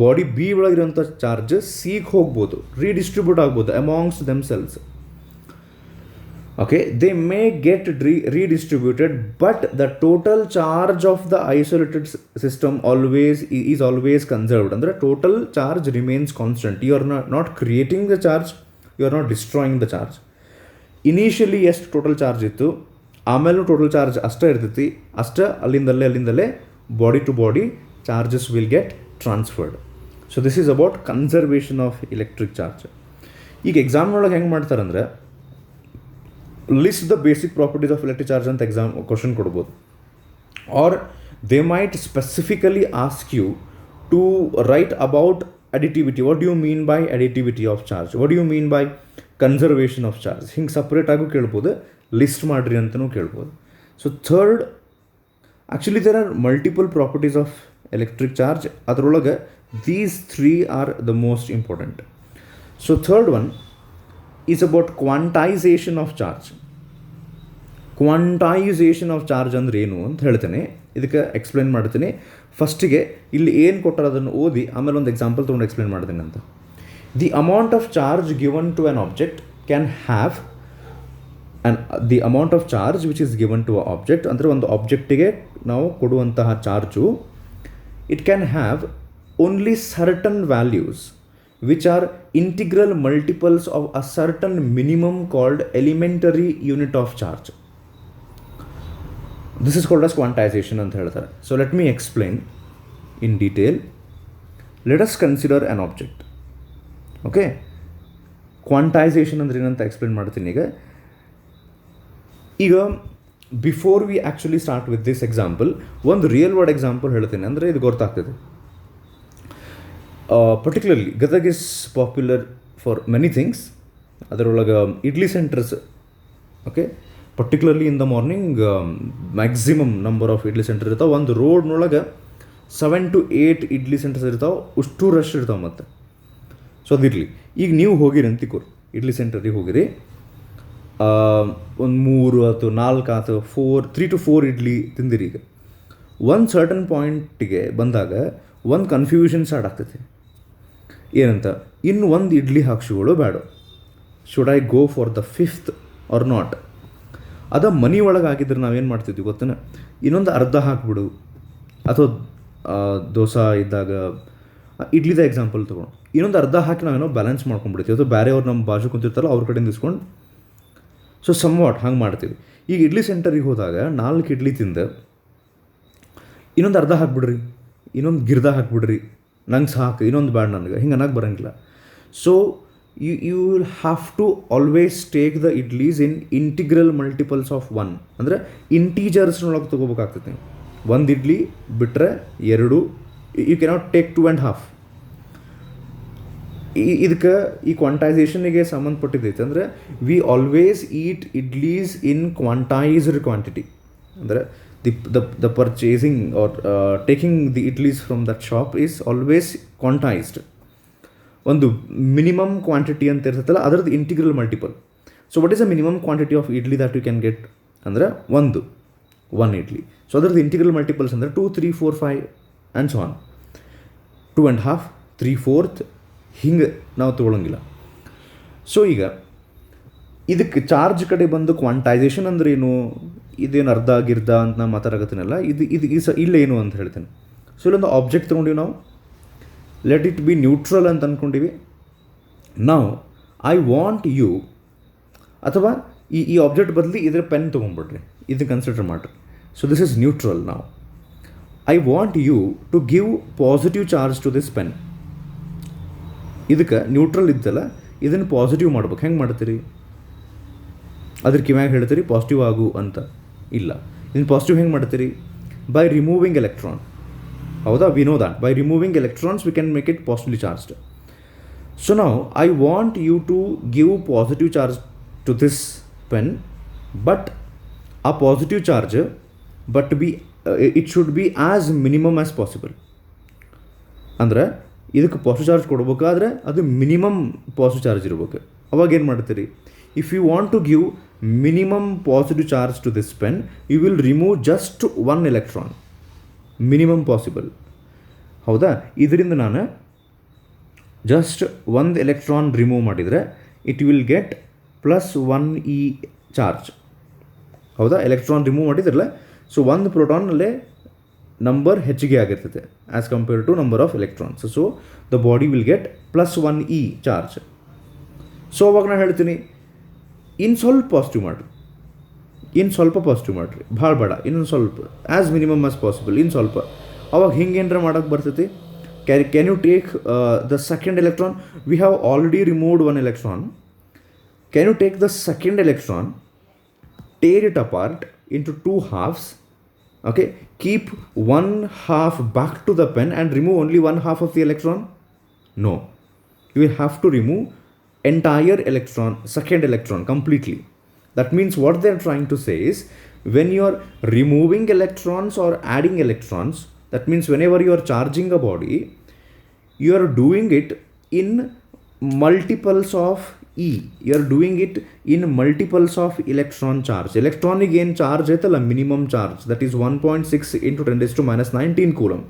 body B ಒಳಗಿರುವಂಥ charge ಸಿಗೆ ಹೋಗ್ಬೋದು, ರೀಡಿಸ್ಟ್ರಿಬ್ಯೂಟ್ ಆಗ್ಬೋದು amongst themselves. Okay, they may get redistributed, but the total charge of the isolated system is always conserved. ಅಂದರೆ total charge remains constant. You are not creating the charge, you are not destroying the charge. Initially ಎಷ್ಟು total charge ಇತ್ತು, ಆಮೇಲೂ total charge ಅಷ್ಟೇ ಇರ್ತೈತಿ, ಅಷ್ಟೇ ಅಲ್ಲಿಂದಲೇ body to body charges will get transferred. So this is about conservation of electric charge. ಈಗ ಎಕ್ಸಾಮ್ನೊಳಗೆ ಹೆಂಗೆ ಮಾಡ್ತಾರಂದ್ರೆ, list the basic properties of electric charge ಅಂತ ಎಕ್ಸಾಮ್ ಕ್ವಶನ್ ಕೊಡ್ಬೋದು. Or they might specifically ask you to write about additivity. What do you mean by additivity of charge? What do you mean by conservation of charge? ಹಿಂಗೆ ಸಪ್ರೇಟಾಗೂ ಕೇಳ್ಬೋದು, list ಮಾಡಿರಿ ಅಂತಲೂ ಕೇಳ್ಬೋದು. So third, actually there are multiple properties of electric charge. ಅದರೊಳಗೆ these 3 are the most important. So third one is about quantisation of charge. Quantisation of charge ಅಂದ್ರೆ ಏನು ಅಂತ ಹೇಳ್ತೇನೆ, ಇದಕ್ಕೆ ಎಕ್ಸ್ಪ್ಲೇನ್ ಮಾಡ್ತೀನಿ. ಫಸ್ಟಿಗೆ ಇಲ್ಲಿ ಏನು ಕೊಟ್ಟರೆ ಅದನ್ನು ಓದಿ ಆಮೇಲೆ ಒಂದು ಎಕ್ಸಾಂಪಲ್ ತೊಗೊಂಡು ಎಕ್ಸ್ಪ್ಲೇನ್ ಮಾಡ್ತೀನಿ ಅಂತ. The amount of charge given to an object can have the amount of charge which is given to a object, ಅಂದರೆ ಒಂದು ಆಬ್ಜೆಕ್ಟಿಗೆ ನಾವು ಕೊಡುವಂತಹ charge, it can have only certain values which are integral multiples of a certain minimum called elementary unit of charge. This is called as quantization ಅಂತ ಹೇಳ್ತಾರೆ. So let me explain in detail. Let us consider an object. Okay, quantization ಅಂದ್ರೆ ಏನಂತ explain ಮಾಡ್ತೀನಿ ಈಗ before we actually start with this example, ಒಂದು real world example ಹೇಳ್ತೀನಿ, ಅಂದರೆ ಇದು ಗೊತ್ತಾಗ್ತದೆ. Particularly Gadag is popular for many things. ಅದರೊಳಗೆ idli centres, okay, particularly in the morning maximum number of idli centre ಇರ್ತಾವೆ. ಒಂದು ರೋಡ್ನೊಳಗೆ 7 to 8 ಇಡ್ಲಿ ಸೆಂಟರ್ಸ್ ಇರ್ತಾವೆ, ಅಷ್ಟು ರಶ್ ಇರ್ತಾವೆ ಮತ್ತು. ಸೊ ಅದಿರಲಿ, ಈಗ ನೀವು ಹೋಗಿರಿ ಅಂತಿಕೋರಿ, ಇಡ್ಲಿ ಸೆಂಟರಿಗೆ ಹೋಗಿರಿ, ಒಂದು 3 ಅಥವಾ 4 ಅಥವಾ 3 to 4 ಇಡ್ಲಿ ತಿಂದಿರಿ. ಈಗ ಒಂದು ಸರ್ಟನ್ ಪಾಯಿಂಟಿಗೆ ಬಂದಾಗ ಒಂದು ಕನ್ಫ್ಯೂಷನ್ ಸ್ಟಾರ್ಟ್ ಆಗ್ತೈತಿ. ಏನಂತ, ಇನ್ನು ಒಂದು ಇಡ್ಲಿ ಹಾಕ್ಸಿಗಳು ಬೇಡ, should I go for the 5th or not? ಅದ ಮನೆ ಒಳಗೆ ಆಗಿದ್ರೆ ನಾವೇನು ಮಾಡ್ತಿದ್ವಿ ಗೊತ್ತೇನ, ಇನ್ನೊಂದು ಅರ್ಧ ಹಾಕ್ಬಿಡು. ಅಥವಾ ದೋಸೆ ಇದ್ದಾಗ ಇಡ್ಲಿದ ಎಕ್ಸಾಂಪಲ್ ತೊಗೊಂಡು ಇನ್ನೊಂದು ಅರ್ಧ ಹಾಕಿ ನಾವೇನೋ ಬ್ಯಾಲೆನ್ಸ್ ಮಾಡ್ಕೊಂಡ್ಬಿಡ್ತೀವಿ, ಅಥವಾ ಬೇರೆಯವ್ರು ನಮ್ಮ ಬಾಜು ಕುಂತಿರ್ತಾರಲ್ಲ ಅವ್ರ ಕಡೆಯಿಂದ ಇಸ್ಕೊಂಡು. ಸೊ ಸಮ್ವಾಟ್ ಹಂಗೆ ಮಾಡ್ತೀವಿ. ಈಗ ಇಡ್ಲಿ ಸೆಂಟರಿಗೆ ಹೋದಾಗ 4 ಇಡ್ಲಿ ತಿಂದು ಇನ್ನೊಂದು ಅರ್ಧ ಹಾಕ್ಬಿಡ್ರಿ, ಇನ್ನೊಂದು ಗಿರ್ದ ಹಾಕ್ಬಿಡ್ರಿ, ನಂಗೆ ಸಾಕು, ಇನ್ನೊಂದು ಬ್ಯಾಡ್ ನನಗೆ, ಹಿಂಗೆ ಅನ್ನಕ್ಕೆ ಬರೋಂಗಿಲ್ಲ. So you will have to always take the idlis in integral multiples of 1, ಅಂದರೆ ಇಂಟೀಜರ್ಸ್ನೊಳಗೆ ತೊಗೋಬೇಕಾಗ್ತೈತೆ. ಒಂದು ಇಡ್ಲಿ ಬಿಟ್ಟರೆ 2, ಯು ಕೆನಾಟ್ ಟೇಕ್ 2.5. ಇದಕ್ಕೆ ಈ ಕ್ವಾಂಟೈಸೇಷನಿಗೆ ಸಂಬಂಧಪಟ್ಟಿದ್ದೈತೆ. ಅಂದರೆ we always eat idlis in quantised quantity, ಅಂದರೆ the purchasing or taking the idlis from that shop is always quantized. ಒಂದು ಮಿನಿಮಮ್ ಕ್ವಾಂಟಿಟಿ ಅಂತ ಇರ್ತೈತಲ್ಲ, ಅದರದ್ದು integral multiple. So what is the minimum quantity of idli that you can get? ಅಂದರೆ one idli. So ಅದರದ್ದು integral multiples ಅಂದರೆ 2, 3, 4, 5 and so on. 2.5, 3/4 ಹಿಂಗೆ ನಾವು ತೊಗೊಳಂಗಿಲ್ಲ. So ಈಗ ಇದಕ್ಕೆ ಚಾರ್ಜ್ ಕಡೆ ಬಂದು ಕ್ವಾಂಟೈಸೇಷನ್ ಅಂದ್ರೆ ಏನು, ಇದೇನು ಅರ್ಧ ಗಿರ್ಧ ಅಂತ ನಾನು ಮಾತಾಡಕತ್ತೀನಲ್ಲ, ಇಲ್ಲೇನು ಅಂತ ಹೇಳ್ತೇನೆ. ಸೊ ಇಲ್ಲೊಂದು ಆಬ್ಜೆಕ್ಟ್ ತೊಗೊಂಡಿವಿ ನಾವು, ಲೆಟ್ ಇಟ್ ಬಿ ನ್ಯೂಟ್ರಲ್ ಅಂತ ಅಂದ್ಕೊಂಡಿವಿ. ನಾವು ಐ ವಾಂಟ್ ಯು, ಅಥವಾ ಈ ಆಬ್ಜೆಕ್ಟ್ ಬದಲಿ ಇದರ ಪೆನ್ ತೊಗೊಂಡ್ಬಿಡ್ರಿ, ಇದನ್ನು ಕನ್ಸಿಡರ್ ಮಾಡಿರಿ. So this is neutral. ನಾವು I want you to give positive charge to this pen. ಇದಕ್ಕೆ ನ್ಯೂಟ್ರಲ್ ಇದ್ದಲ್ಲ, ಇದನ್ನು ಪಾಸಿಟಿವ್ ಮಾಡ್ಬೇಕು. ಹೆಂಗೆ ಮಾಡ್ತೀರಿ? ಅದ್ರ ಕಿವ್ಯಾಗ ಹೇಳ್ತೀರಿ ಪಾಸಿಟಿವ್ ಆಗು ಅಂತ? ಇಲ್ಲ. ಇದನ್ನು ಪಾಸಿಟಿವ್ ಹೆಂಗೆ ಮಾಡ್ತೀರಿ? By removing electron. ಹೌದಾ? We know that by removing electrons we can make it positively charged. So ನಾವು I want you to give positive charge to this pen, but ಆ positive charge it should be as minimum as possible. ಅಂದರೆ ಇದಕ್ಕೆ positive charge ಕೊಡ್ಬೇಕಾದ್ರೆ ಅದು minimum positive charge ಇರ್ಬೇಕು. ಅವಾಗ ಏನು ಮಾಡ್ತೀರಿ? If you want to give minimum positive charge to this pen, you will remove just 1 electron, minimum possible. ಹೌದಾ? ಇದರಿಂದ ನಾನು ಜಸ್ಟ್ 1 ಎಲೆಕ್ಟ್ರಾನ್ ರಿಮೂವ್ ಮಾಡಿದರೆ it will get +1e charge. ಹೌದಾ? ಎಲೆಕ್ಟ್ರಾನ್ ರಿಮೂವ್ ಮಾಡಿದ್ರಲ್ಲ, ಸೊ 1 ಪ್ರೋಟಾನಲ್ಲೇ ನಂಬರ್ ಹೆಚ್ಚಿಗೆ ಆಗಿರ್ತೈತೆ as compared to number of electrons. So the body will get +1e charge. So ಅವಾಗ ನಾನು ಹೇಳ್ತೀನಿ, ಇನ್ನು ಸ್ವಲ್ಪ ಪಾಸಿಟಿವ್ ಮಾಡಿರಿ, ಭಾಳ ಬೇಡ, ಇನ್ನೊಂದು ಸ್ವಲ್ಪ, ಆ್ಯಸ್ ಮಿನಿಮಮ್ ಆ್ಯಸ್ ಪಾಸಿಬಲ್, ಇನ್ನು ಸ್ವಲ್ಪ. ಅವಾಗ ಹಿಂಗೇನಾರ ಮಾಡೋಕ್ಕೆ ಬರ್ತೈತಿ. Can you take the second electron? We have already removed 1 electron. Can you take the second electron tear it apart into two halves. Okay, keep one half back to the pen and remove only one half of the electron. No, you will have to remove entire electron, second electron completely. That means what they're trying to say is, when you are removing electrons or adding electrons, that means whenever you are charging a body, you are doing it in multiples of E. You are doing it in multiples of electron charge. Electronic gain charge is minimum charge, that is 1.6 into 10 raised to minus 19 coulomb.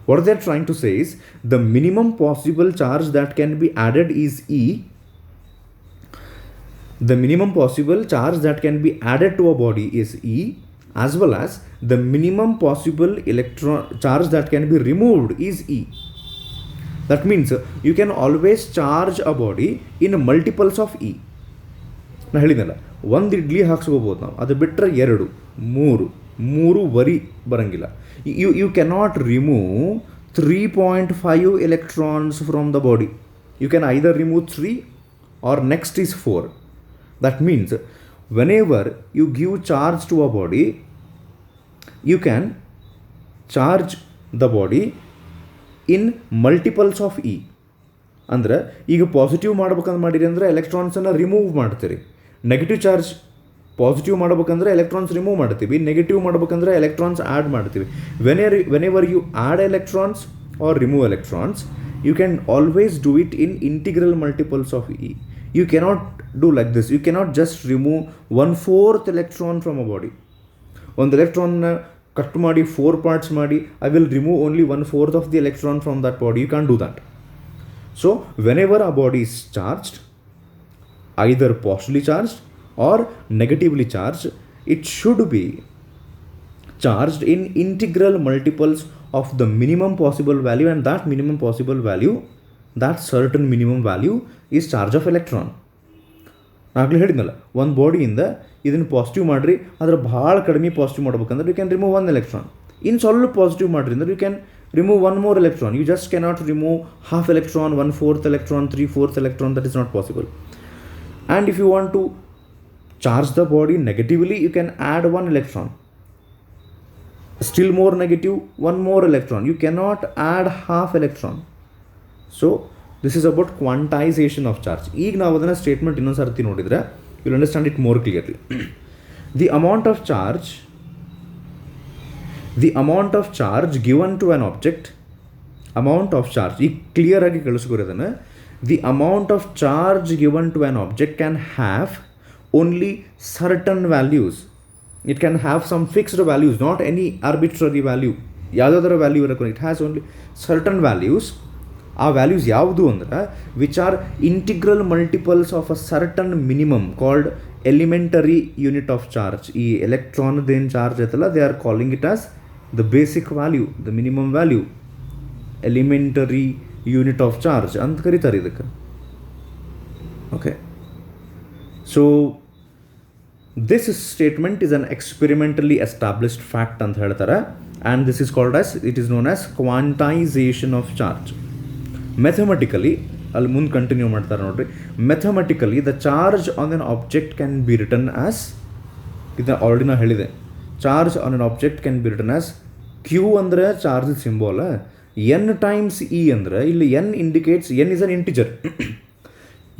What they're trying to say is, the minimum possible charge that can be added is E. The minimum possible charge that can be added to a body is E, as well as the minimum possible electron charge that can be removed is E. That means you can always charge a body in multiples of E. ನಾ ಹೇಳಿದ್ನಲ್ಲ, ಒಂದು ಇಡ್ಲಿ ಹಾಕ್ಸ್ಕೋಬೋದು ನಾವು, ಅದು ಬಿಟ್ಟರೆ 2, 3 worry ಬರೋಂಗಿಲ್ಲ. You cannot remove 3.5 electrons from the body. You can either remove 3 or next is 4. That means whenever you give charge to a body, you can charge the body in multiples of E. ಅಂದರೆ ಈಗ positive ಮಾಡ್ಬೇಕಂತ ಮಾಡಿರಿ ಅಂದರೆ ಎಲೆಕ್ಟ್ರಾನ್ಸನ್ನು remove ಮಾಡ್ತೀರಿ. Negative charge positive ಮಾಡ್ಬೇಕಂದ್ರೆ electrons remove ಮಾಡ್ತೀವಿ, negative ಮಾಡ್ಬೇಕಂದ್ರೆ ಎಲೆಕ್ಟ್ರಾನ್ಸ್ ಆ್ಯಡ್ ಮಾಡ್ತೀವಿ. Whenever you add electrons or remove electrons, you can always do it in integral multiples of e. You cannot do like this. You cannot just remove 1/4 electron from a body. ಒಂದು ಎಲೆಕ್ಟ್ರಾನ್ನ cut ಮಾಡಿ 4 parts ಮಾಡಿ, I will remove only 1/4 of the electron from that body. You can do that. So whenever a body is charged, either positively charged or negatively charged, it should be charged in integral multiples of the minimum possible value, and that minimum possible value, that certain minimum value is charge of electron. ಆಗಲೇ ಹೇಳಿದ್ನಲ್ಲ, ಒಂದು ಬಾಡಿಯಿಂದ ಇದನ್ನು positive ಮಾಡಿರಿ, ಅದರ ಭಾಳ ಕಡಿಮೆ positive ಮಾಡ್ಬೇಕಂದ್ರೆ you can remove 1 electron. ಇನ್ನು ಸ್ವಲ್ಪ ಪಾಸಿಟಿವ್ ಮಾಡಿರಿ ಅಂದ್ರೆ you can remove 1 more electron. You just cannot remove half electron, 1/4 electron, 3/4 electron. That is not possible. And if you want to charge the body negatively, you can add 1 electron. Still more negative, 1 more electron. You cannot add half electron. So this is about quantization of charge. ಈಗ ನಾವು ಅದನ್ನು statement ಇನ್ನೊಂದು ಸರ್ತಿ ನೋಡಿದರೆ you will understand it more clearly. The amount of charge given to an object, amount of charge, ಈ clear ಆಗಿ ಕಳಿಸ್ಕೊರೋದನ್ನು, the amount of charge given to an object can have only certain values. It can have some fixed values, not any arbitrary value. ಯಾವುದಾದ್ರೂ value ಇರಬೇಕು. It has only certain values. ಆ values ಯಾವುದು ಅಂದ್ರೆ which are integral multiples of a certain minimum called elementary unit of charge. ಈ ಎಲೆಕ್ಟ್ರಾನ್ದೇನು charge ಐತಲ್ಲ, they are calling it as the basic value, the minimum value, elementary unit of charge ಅಂತ ಕರೀತಾರೆ ಇದಕ್ಕೆ. Okay, so this statement is an experimentally established fact ಅಂತ ಹೇಳ್ತಾರೆ, and this is called as, it is known as quantisation of charge. Mathematically ಅಲ್ಲಿ ಮುಂದೆ continue ಮಾಡ್ತಾರೆ ನೋಡ್ರಿ. Mathematically the charge on an object can be written as, ಇದನ್ನ already ನಾನು ಹೇಳಿದೆ, charge on an object can be written as Q ಅಂದರೆ charge symbol, n times E ಅಂದರೆ ಇಲ್ಲಿ n indicates, n is an integer.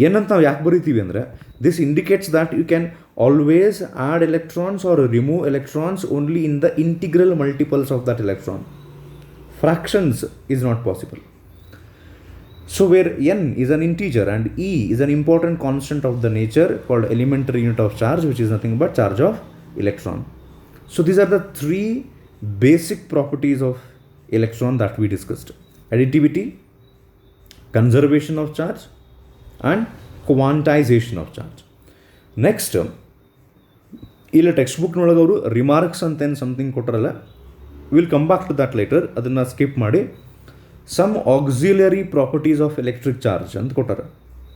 n ಅಂತ ನಾವು ಯಾಕೆ ಬರೀತೀವಿ ಅಂದರೆ, this indicates that you can always add electrons or remove electrons only in the integral multiples of that electron. Fractions is not possible. So where n is an integer and E is an important constant of the nature called elementary unit of charge, which is nothing but charge of electron. So these are the 3 basic properties of electron that we discussed: additivity, conservation of charge, and quantization of charge. Next, ಇಲ್ಲಿ text ಬುಕ್ನೊಳಗೆ ಅವರು remarks ಅಂತೇನು something ಕೊಟ್ಟರಲ್ಲ, will come back to that later, ಅದನ್ನು skip ಮಾಡಿ. Some auxiliary properties of electric charge ಅಂತ ಕೊಟ್ಟಾರೆ.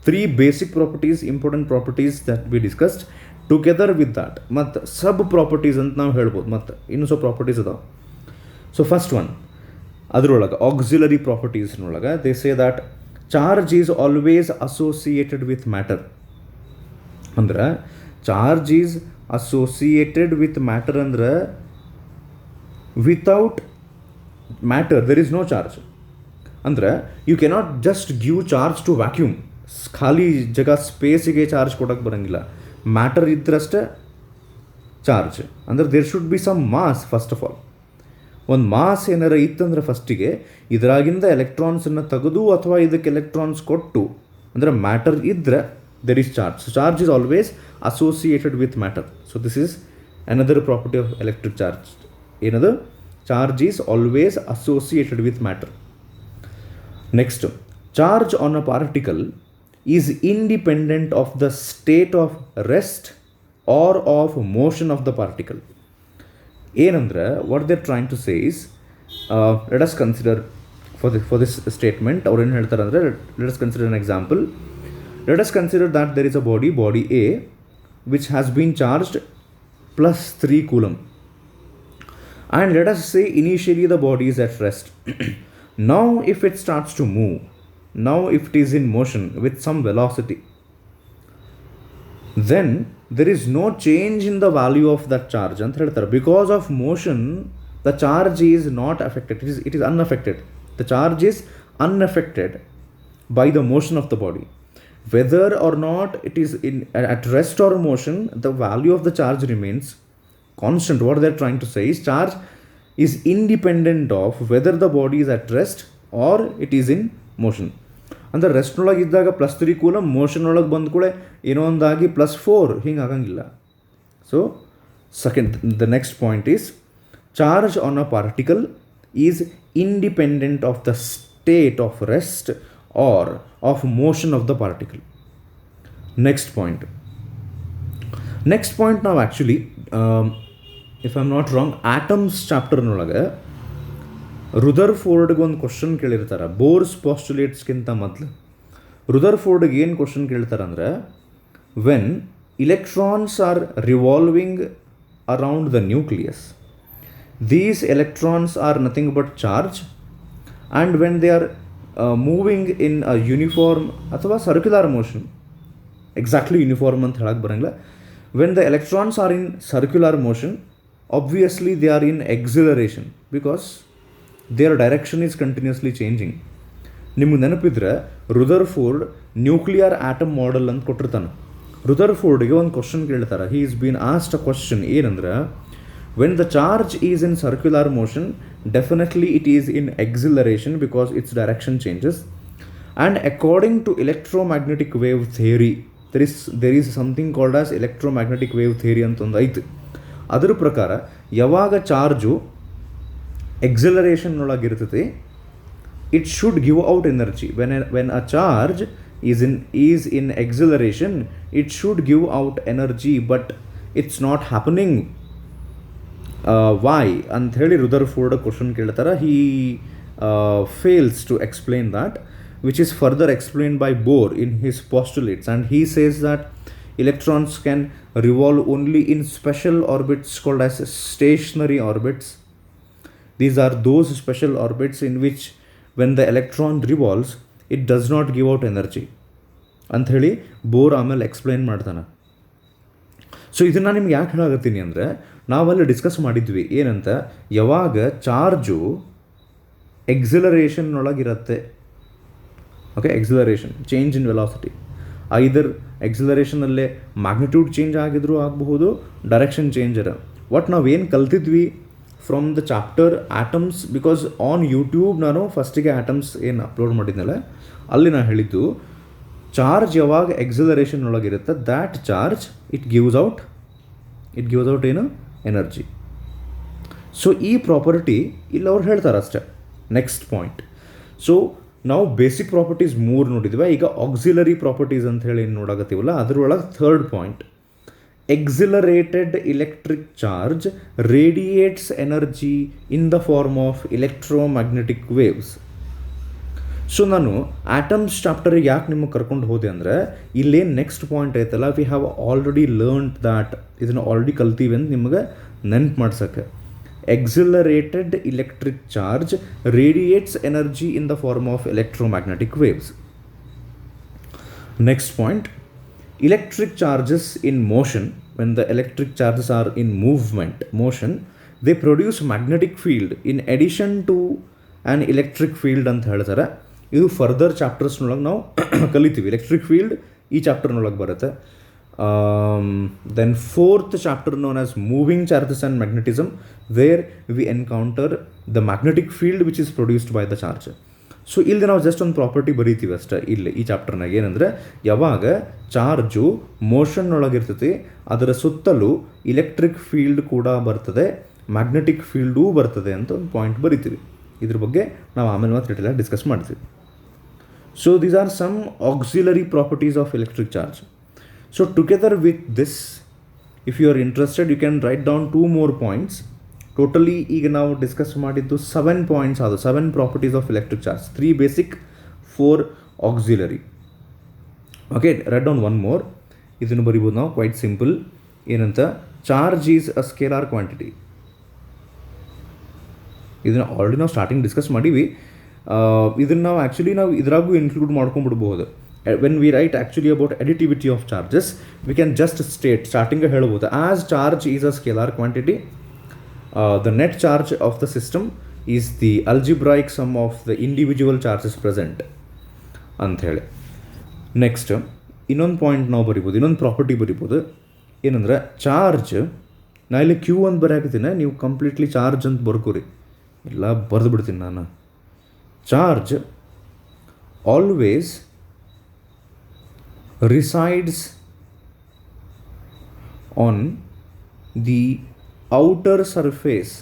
3 basic properties, important properties that we discussed. Together with that ಮತ್ತು ಸಬ್ ಪ್ರಾಪರ್ಟೀಸ್ ಅಂತ ನಾವು ಹೇಳ್ಬೋದು, ಮತ್ತು ಇನ್ನೂ ಸ್ವಲ್ಪ ಪ್ರಾಪರ್ಟೀಸ್ ಅದಾವೆ. ಸೊ ಫಸ್ಟ್ ಒನ್ ಅದರೊಳಗೆ ಆಕ್ಸಿಲರಿ ಪ್ರಾಪರ್ಟೀಸ್ನೊಳಗೆ they say that charge is always associated with matter. ಅಂದ್ರೆ charge is associated with matter ಅಂದ್ರೆ without matter there is no charge. ಅಂದರೆ you cannot just give charge to vacuum. ಖಾಲಿ ಜಾಗ ಸ್ಪೇಸಿಗೆ charge ಕೊಡೋಕ್ಕೆ ಬರೋಂಗಿಲ್ಲ. ಮ್ಯಾಟರ್ ಇದ್ದರಷ್ಟೇ ಚಾರ್ಜ್. ಅಂದರೆ there should be some mass. First of all ಒಂದು ಮಾಸ್ ಏನಾರ ಇತ್ತಂದ್ರೆ ಫಸ್ಟಿಗೆ ಇದರಾಗಿಂದ ಎಲೆಕ್ಟ್ರಾನ್ಸನ್ನು ತೆಗೆದು ಅಥವಾ ಇದಕ್ಕೆ ಎಲೆಕ್ಟ್ರಾನ್ಸ್ ಕೊಟ್ಟು, ಅಂದರೆ ಮ್ಯಾಟರ್ ಇದ್ದರೆ there is charge. So charge is always associated with matter. So this is another property of electric charge. ಏನದು? Charge is always associated with matter. Next, charge on a particle is independent of the state of rest or of motion of the particle. ಏನಂದ್ರೆ what they're trying to say is, let us consider for this statement ಅವ್ರು ಏನು ಹೇಳ್ತಾರೆ ಅಂದರೆ, let us consider an example. Let us consider that there is a body A which has been charged +3 coulomb. And let us say initially the body is at rest. Now if it starts to move, now if it is in motion with some velocity, then there is no change in the value of that charge ಅಂತ ಹೇಳ್ತಾರೆ. Because of motion the charge is not affected, it is unaffected. The charge is unaffected by the motion of the body. Whether or not it is at rest or motion, the value of the charge remains constant. What they are trying to say is charge is independent of whether the body is at rest or it is in motion. ಅಂದರೆ ರೆಸ್ಟ್ನೊಳಗೆ ಇದ್ದಾಗ +3 coulomb, motion ಒಳಗೆ ಬಂದ ಕೂಡ ಏನೋ ಒಂದಾಗಿ +4 ಹಿಂಗೆ ಆಗಂಗಿಲ್ಲ. So second, the next point is charge on a particle is independent of the state of rest or of motion of the particle. Next point ನಾವು actually if I am not wrong atoms ಚಾಪ್ಟರ್ನೊಳಗೆ ರುದರ್ಫೋರ್ಡ್ಗೆ ಒಂದು question ಕೇಳಿರ್ತಾರೆ Bohr's ಪಾಸ್ಟುಲೇಟ್ಸ್ಗಿಂತ ಮೊದಲು. ರುದರ್ಫೋರ್ಡ್ಗೆ ಏನು question ಕೇಳ್ತಾರೆ ಅಂದರೆ, when electrons are revolving around the nucleus, these electrons are nothing but charge, and when they are moving in a uniform ಅಥವಾ circular motion, exactly uniform ಅಂತ ಹೇಳಕ್ಕೆ ಬರೋಂಗಿಲ್ಲ, when the electrons are in circular motion, obviously they are in acceleration because their direction is continuously changing. ನಿಮಗೆ ನೆನಪಿದ್ರೆ Rutherford nuclear atom model ಅಂತ ಕೊಟ್ಟಿರ್ತಾನೆ. ರುದರ್ಫೋರ್ಡ್ಗೆ ಒಂದು ಕ್ವಶನ್ ಕೇಳ್ತಾರೆ. He is been asked a question ಏನಂದ್ರೆ, when the charge is in circular motion definitely it is in acceleration because its direction changes, and according to electromagnetic wave theory there is something called as electromagnetic wave theory ಅಂತ ಒಂದು ಐತೆ. ಅದರ ಪ್ರಕಾರ ಯಾವಾಗ charge ಎಕ್ಸಲರೇಷನ್ನೊಳಗಿರ್ತದೆ, it should give out energy. When a charge is in acceleration it should give out energy, but it's not happening. Why ಅಂಥೇಳಿ Rutherford question ಕೇಳ್ತಾರೆ. He fails to explain that, which is further explained by Bohr in his postulates, and he says that electrons can revolve only in special orbits called as stationary orbits. These are those special orbits in which when the electron revolves it does not give out energy ಅಂತ ಹೇಳಿ bore ಆಮೇಲೆ explain ಮಾಡ್ತಾನೆ. So ಇದನ್ನು ನಿಮ್ಗೆ ಯಾಕೆ ಹೇಳಾಗತ್ತೀನಿ ಅಂದರೆ, ನಾವಲ್ಲಿ discuss ಮಾಡಿದ್ವಿ ಏನಂತ, ಯಾವಾಗ ಚಾರ್ಜು ಎಕ್ಸಿಲರೇಷನ್ನೊಳಗಿರುತ್ತೆ, okay, acceleration change in velocity, either ಎಕ್ಸಿಲರೇಷನಲ್ಲೇ ಮ್ಯಾಗ್ನಿಟ್ಯೂಡ್ ಚೇಂಜ್ ಆಗಿದ್ರೂ ಆಗಬಹುದು, ಡೈರೆಕ್ಷನ್ ಚೇಂಜರ. ಒಟ್ ನಾವೇನು ಕಲ್ತಿದ್ವಿ from the chapter atoms, because on YouTube ನಾನು ಫಸ್ಟಿಗೆ ಆಟಮ್ಸ್ ಏನು ಅಪ್ಲೋಡ್ ಮಾಡಿದ್ನಲ್ಲ ಅಲ್ಲಿ ನಾನು ಹೇಳಿದ್ದು, ಚಾರ್ಜ್ ಯಾವಾಗ ಎಕ್ಸಿಲರೇಷನ್ ಒಳಗಿರುತ್ತೆ that charge it gives out ಏನು ಎನರ್ಜಿ. ಸೊ ಈ ಪ್ರಾಪರ್ಟಿ ಇಲ್ಲಿ ಅವ್ರು ಹೇಳ್ತಾರೆ ಅಷ್ಟೇ. ನೆಕ್ಸ್ಟ್ ಪಾಯಿಂಟ್, ಸೊ ನಾವು ಬೇಸಿಕ್ ಪ್ರಾಪರ್ಟೀಸ್ 3 ನೋಡಿದ್ವಿ. ಈಗ ಆಕ್ಸಿಲರಿ ಪ್ರಾಪರ್ಟೀಸ್ ಅಂತ ಹೇಳಿ ಏನು ನೋಡಾಕತ್ತೀವಲ್ಲ ಅದರೊಳಗೆ third point, accelerated electric charge radiates energy in the form of electromagnetic waves. So ನಾನು ಆಟಮ್ಸ್ ಚಾಪ್ಟರಿಗೆ ಯಾಕೆ ನಿಮಗೆ ಕರ್ಕೊಂಡು ಹೋದೆ ಅಂದರೆ, ಇಲ್ಲೇನು ನೆಕ್ಸ್ಟ್ ಪಾಯಿಂಟ್ ಐತಲ್ಲ, we have already learned that, ಇದನ್ನು ಆಲ್ರೆಡಿ ಕಲ್ತೀವಿ ಅಂತ ನಿಮಗೆ ನೆನ್ಪು ಮಾಡ್ಸೋಕ್ಕೆ. Accelerated electric charge radiates energy in the form of electromagnetic waves. Next point, electric charges in motion when the electric charges are in motion, they produce magnetic field in addition to an electric field ಅಂತ ಹೇಳ್ತಾರೆ. ಇದು further ಚಾಪ್ಟರ್ಸ್ನೊಳಗೆ ನಾವು ಕಲಿತೀವಿ. Electric field ಈ ಚಾಪ್ಟರ್ನೊಳಗೆ ಬರುತ್ತೆ. Then fourth chapter known as moving charges and magnetism, where we encounter the magnetic field which is produced by the charge. So ಇಲ್ಲಿ ನಾವು just ಒಂದು ಪ್ರಾಪರ್ಟಿ ಬರೀತೀವಿ ಅಷ್ಟೇ ಇಲ್ಲಿ ಈ ಚಾಪ್ಟರ್ನಾಗ. ಏನಂದರೆ ಯಾವಾಗ ಚಾರ್ಜು ಮೋಷನ್ ಒಳಗಿರ್ತೈತಿ ಅದರ ಸುತ್ತಲೂ ಇಲೆಕ್ಟ್ರಿಕ್ ಫೀಲ್ಡ್ ಕೂಡ ಬರ್ತದೆ, ಮ್ಯಾಗ್ನೆಟಿಕ್ ಫೀಲ್ಡೂ ಬರ್ತದೆ ಅಂತ ಒಂದು ಪಾಯಿಂಟ್ ಬರಿತೀವಿ. ಇದ್ರ ಬಗ್ಗೆ ನಾವು ಆಮೇಲೆ ಮತ್ತೆ ಡೀಟೇಲಾಗಿ ಡಿಸ್ಕಸ್ ಮಾಡ್ತೀವಿ. So these are some auxiliary properties of electric charge. So together with this, if you are interested you can write down 2 more points. Totally ಈಗ ನಾವು ಡಿಸ್ಕಸ್ ಮಾಡಿದ್ದು 7 points ಆದವು. 7 properties of electric charge, 3 basic, 4 auxiliary. Okay, write down 1 more. ಇದನ್ನು ಬರಿಬೋದು ನಾವು quite simple. ಏನಂತ, charge is a scalar quantity. ಇದನ್ನು already ನಾವು ಸ್ಟಾರ್ಟಿಂಗ್ ಡಿಸ್ಕಸ್ ಮಾಡೀವಿ. ಇದನ್ನು ನಾವು ಆ್ಯಕ್ಚುಲಿ ನಾವು ಇದರಾಗೂ ಇನ್ಕ್ಲೂಡ್ ಮಾಡ್ಕೊಂಡ್ಬಿಡ್ಬೋದು. When we write actually about additivity of charges, we can just starting ಹೇಳ್ಬೋದು, as charge is a scalar quantity, the net charge of the system is the algebraic sum of the individual charges present ಅಂತ ಹೇಳಿ. Next ಇನ್ನೊಂದು point ನಾವು ಬರಿಬೋದು, ಇನ್ನೊಂದು property ಬರಿಬೋದು. ಏನಂದ್ರೆ, charge ನಾ ಇಲ್ಲಿ ಕ್ಯೂ ಅಂತ ಬರೆಯಾಕತ್ತೀನಿ, ನೀವು ಕಂಪ್ಲೀಟ್ಲಿ ಚಾರ್ಜ್ ಅಂತ ಬರ್ಕೋರಿ, ಎಲ್ಲ ಬರೆದು ಬಿಡ್ತೀನಿ ನಾನು. Charge always resides on the outer surface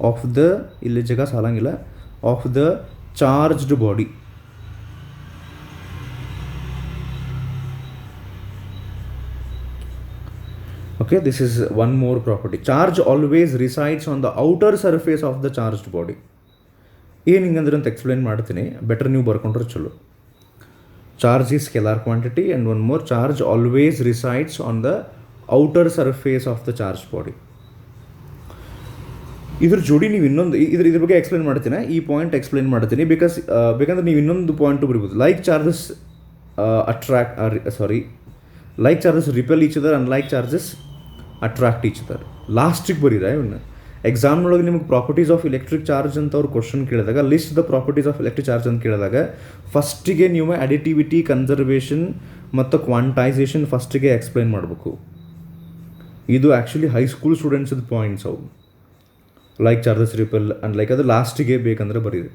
of the, ಇಲ್ಲಿ ಜಾಗ ಸಾಲಂಗಿಲ್ಲ, of the charged body. Okay, this is one more property. Charge always resides on the outer surface of the charged body. ಏನು ಹಿಂಗಂದ್ರೆ ಅಂತ explain ಮಾಡ್ತೀನಿ, better ನೀವು ಬರ್ಕೊಂಡ್ರೆ ಚಲೋ. Charge is scalar quantity, and one more, charge always resides on the outer surface of the charged body. ಇದ್ರ ಜೋಡಿ ನೀವು ಇನ್ನೊಂದು ಇದ್ರ ಬಗ್ಗೆ ಎಕ್ಸ್ಪ್ಲೇನ್ ಮಾಡ್ತೀನಿ, ಈ ಪಾಯಿಂಟ್ ಎಕ್ಸ್ಪ್ಲೇನ್ ಮಾಡ್ತೀನಿ. ಬೇಕಂದ್ರೆ ನೀವು ಇನ್ನೊಂದು ಪಾಯಿಂಟು ಬರಿಬೋದು. Like charges like charges repel each other, unlike charges attract each other. ಲಾಸ್ಟಿಗೆ ಬರೀರಾ ಇವನ್ನ. ಎಕ್ಸಾಮ್ನೊಳಗೆ ನಿಮಗೆ ಪ್ರಾಪರ್ಟೀಸ್ ಆಫ್ ಎಲೆಕ್ಟ್ರಿಕ್ ಚಾರ್ಜ್ ಅಂತ ಅವ್ರು ಕ್ವಶನ್ ಕೇಳಿದಾಗ, list the properties of electric charge ಅಂತ ಕೇಳಿದಾಗ, ಫಸ್ಟಿಗೆ ನೀವು ಅಡಿಟಿವಿಟಿ, ಕನ್ಸರ್ವೇಷನ್ ಮತ್ತು ಕ್ವಾಂಟೈಸೇಷನ್ ಫಸ್ಟಿಗೆ ಎಕ್ಸ್ಪ್ಲೈನ್ ಮಾಡಬೇಕು. ಇದು ಆ್ಯಕ್ಚುಲಿ ಹೈಸ್ಕೂಲ್ ಸ್ಟೂಡೆಂಟ್ಸ್ದು ಪಾಯಿಂಟ್ಸ್ ಅವು. Like charges repel and like ಅದು ಲಾಸ್ಟಿಗೆ ಬೇಕಂದ್ರೆ ಬರೀರಿ.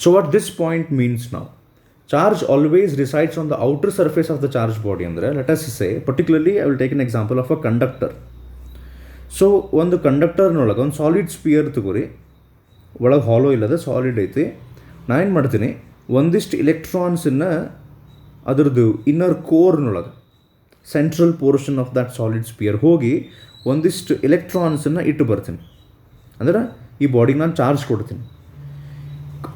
So what this point means ನಾವು, charge always resides on the outer surface of the charge body. ಅಂದರೆ let us say, particularly I will take an example of a conductor. So ಒಂದು ಕಂಡಕ್ಟರ್ನೊಳಗೆ ಒಂದು solid spear ತಗೋರಿ, ಒಳಗೆ ಹಾಲೋ ಇಲ್ಲದೆ solid ಐತಿ. ನಾನು ಏನು ಮಾಡ್ತೀನಿ, ಒಂದಿಷ್ಟು ಇಲೆಕ್ಟ್ರಾನ್ಸನ್ನು ಅದರದ್ದು ಇನ್ನರ್ ಕೋರ್ನೊಳಗೆ, central portion of that solid sphere ಹೋಗಿ ಒಂದಿಷ್ಟು ಎಲೆಕ್ಟ್ರಾನ್ಸನ್ನು ಇಟ್ಟು ಬರ್ತೀನಿ. ಅಂದ್ರೆ ಈ ಬಾಡಿಗೆ ನಾನು ಚಾರ್ಜ್ ಕೊಡ್ತೀನಿ.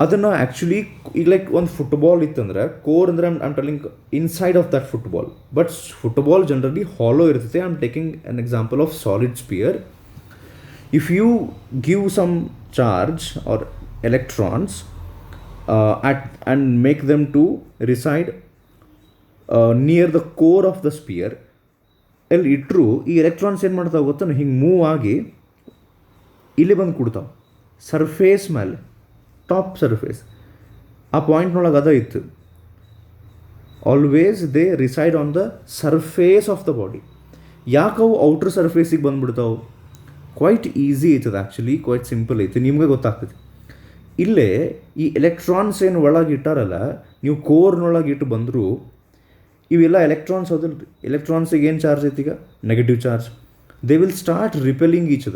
ಅದನ್ನು ಆ್ಯಕ್ಚುಲಿ ಈಗ ಲೈಕ್ ಒಂದು ಫುಟ್ಬಾಲ್ ಇತ್ತಂದ್ರೆ, ಕೋರ್ ಅಂದರೆ I'm telling inside of that football. But football generally hollow ಇರ್ತೈತೆ. I am taking an example of solid sphere. If you give some charge or electrons and make them to reside near the core of the sphere, ಅಲ್ಲಿ ಇಟ್ಟರು ಈ electrons ಏನು ಮಾಡ್ತಾವೆ ಗೊತ್ತಾ, ಹಿಂಗೆ move ಆಗಿ ಇಲ್ಲಿ ಬಂದು ಕೊಡ್ತಾವೆ ಸರ್ಫೇಸ್ ಮೇಲೆ, ಟಾಪ್ ಸರ್ಫೇಸ್. ಆ ಪಾಯಿಂಟ್ನೊಳಗೆ ಅದ ಇತ್ತು, always they reside on the surface of the body. ಯಾಕೆ ಅವು ಔಟ್ರ್ ಸರ್ಫೇಸಿಗೆ ಬಂದುಬಿಡ್ತಾವೆ? ಕ್ವೈಟ್ ಈಸಿ ಐತದ, ಆ್ಯಕ್ಚುಲಿ ಕ್ವೈಟ್ ಸಿಂಪಲ್ ಐತಿ, ನಿಮ್ಗೆ ಗೊತ್ತಾಗ್ತದೆ. ಇಲ್ಲೇ ಈ ಎಲೆಕ್ಟ್ರಾನ್ಸ್ ಏನು ಒಳಗೆ ಇಟ್ಟಾರಲ್ಲ, ನೀವು ಕೋರ್ನೊಳಗೆ ಇಟ್ಟು ಬಂದರೂ ಇವೆಲ್ಲ ಎಲೆಕ್ಟ್ರಾನ್ಸ್ ಹೌದಲ್ಲ ರೀ. ಎಲೆಕ್ಟ್ರಾನ್ಸಿಗೆ ಏನು ಚಾರ್ಜ್ ಐತಿ ಈಗ? Negative charge. They will start repelling each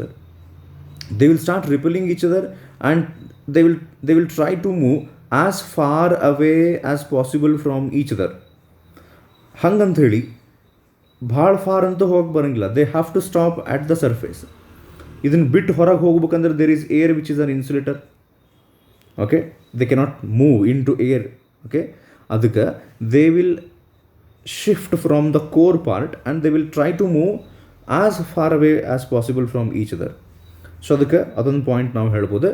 other. And they will try to move as far away as possible from each other. ಹಂಗಂತ ಹೇಳಿ ಭಾಳ ಫಾರ್ ಅಂತೂ ಹೋಗಿ ಬರೋಂಗಿಲ್ಲ. They have to stop at the surface. ಇದನ್ನು ಬಿಟ್ಟು ಹೊರಗೆ ಹೋಗ್ಬೇಕಂದ್ರೆ there is air which is an insulator. Okay, they cannot move into air. Okay, ಅದಕ್ಕೆ they will shift from the core part and they will try to move as far away as possible from each other. So ಅದಕ್ಕೆ ಅದೊಂದು point ನಾವು ಹೇಳ್ಬೋದು.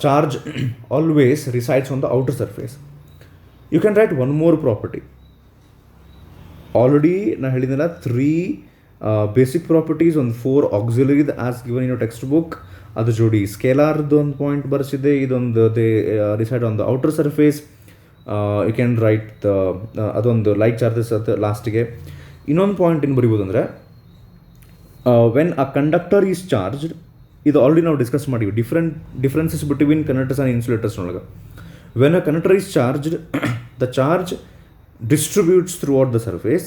Charge always resides on the outer surface. You can write one more property. Already ನಾನು ಹೇಳಿದ್ನಲ್ಲ 3 basic properties, ಒಂದು 4 auxiliary as given in textbook. ಅದು ಜೋಡಿ ಸ್ಕೇಲಾರ್ದು ಒಂದು ಪಾಯಿಂಟ್ ಬರ್ಸಿದೆ, ಇದೊಂದು they reside on the outer surface. You can write ಅದೊಂದು ಲೈಟ್ ಚಾರ್ಜಸ್ ಅದು ಲಾಸ್ಟಿಗೆ. ಇನ್ನೊಂದು ಪಾಯಿಂಟ್ ಏನು ಬರಿಬೋದು ಅಂದರೆ when a conductor is charged, ಇದು ಆಲ್ರೆಡಿ ನಾವು ಡಿಸ್ಕಸ್ ಮಾಡಿವಿ ಡಿಫ್ರೆನ್ಸಸ್ ಬಿಟ್ವೀನ್ ಕಂಡಕ್ಟರ್ಸ್ ಆ್ಯಂಡ್ ಇನ್ಸುಲೇಟರ್ಸ್ನೊಳಗೆ. When a conductor is charged, the charge distributes throughout the surface,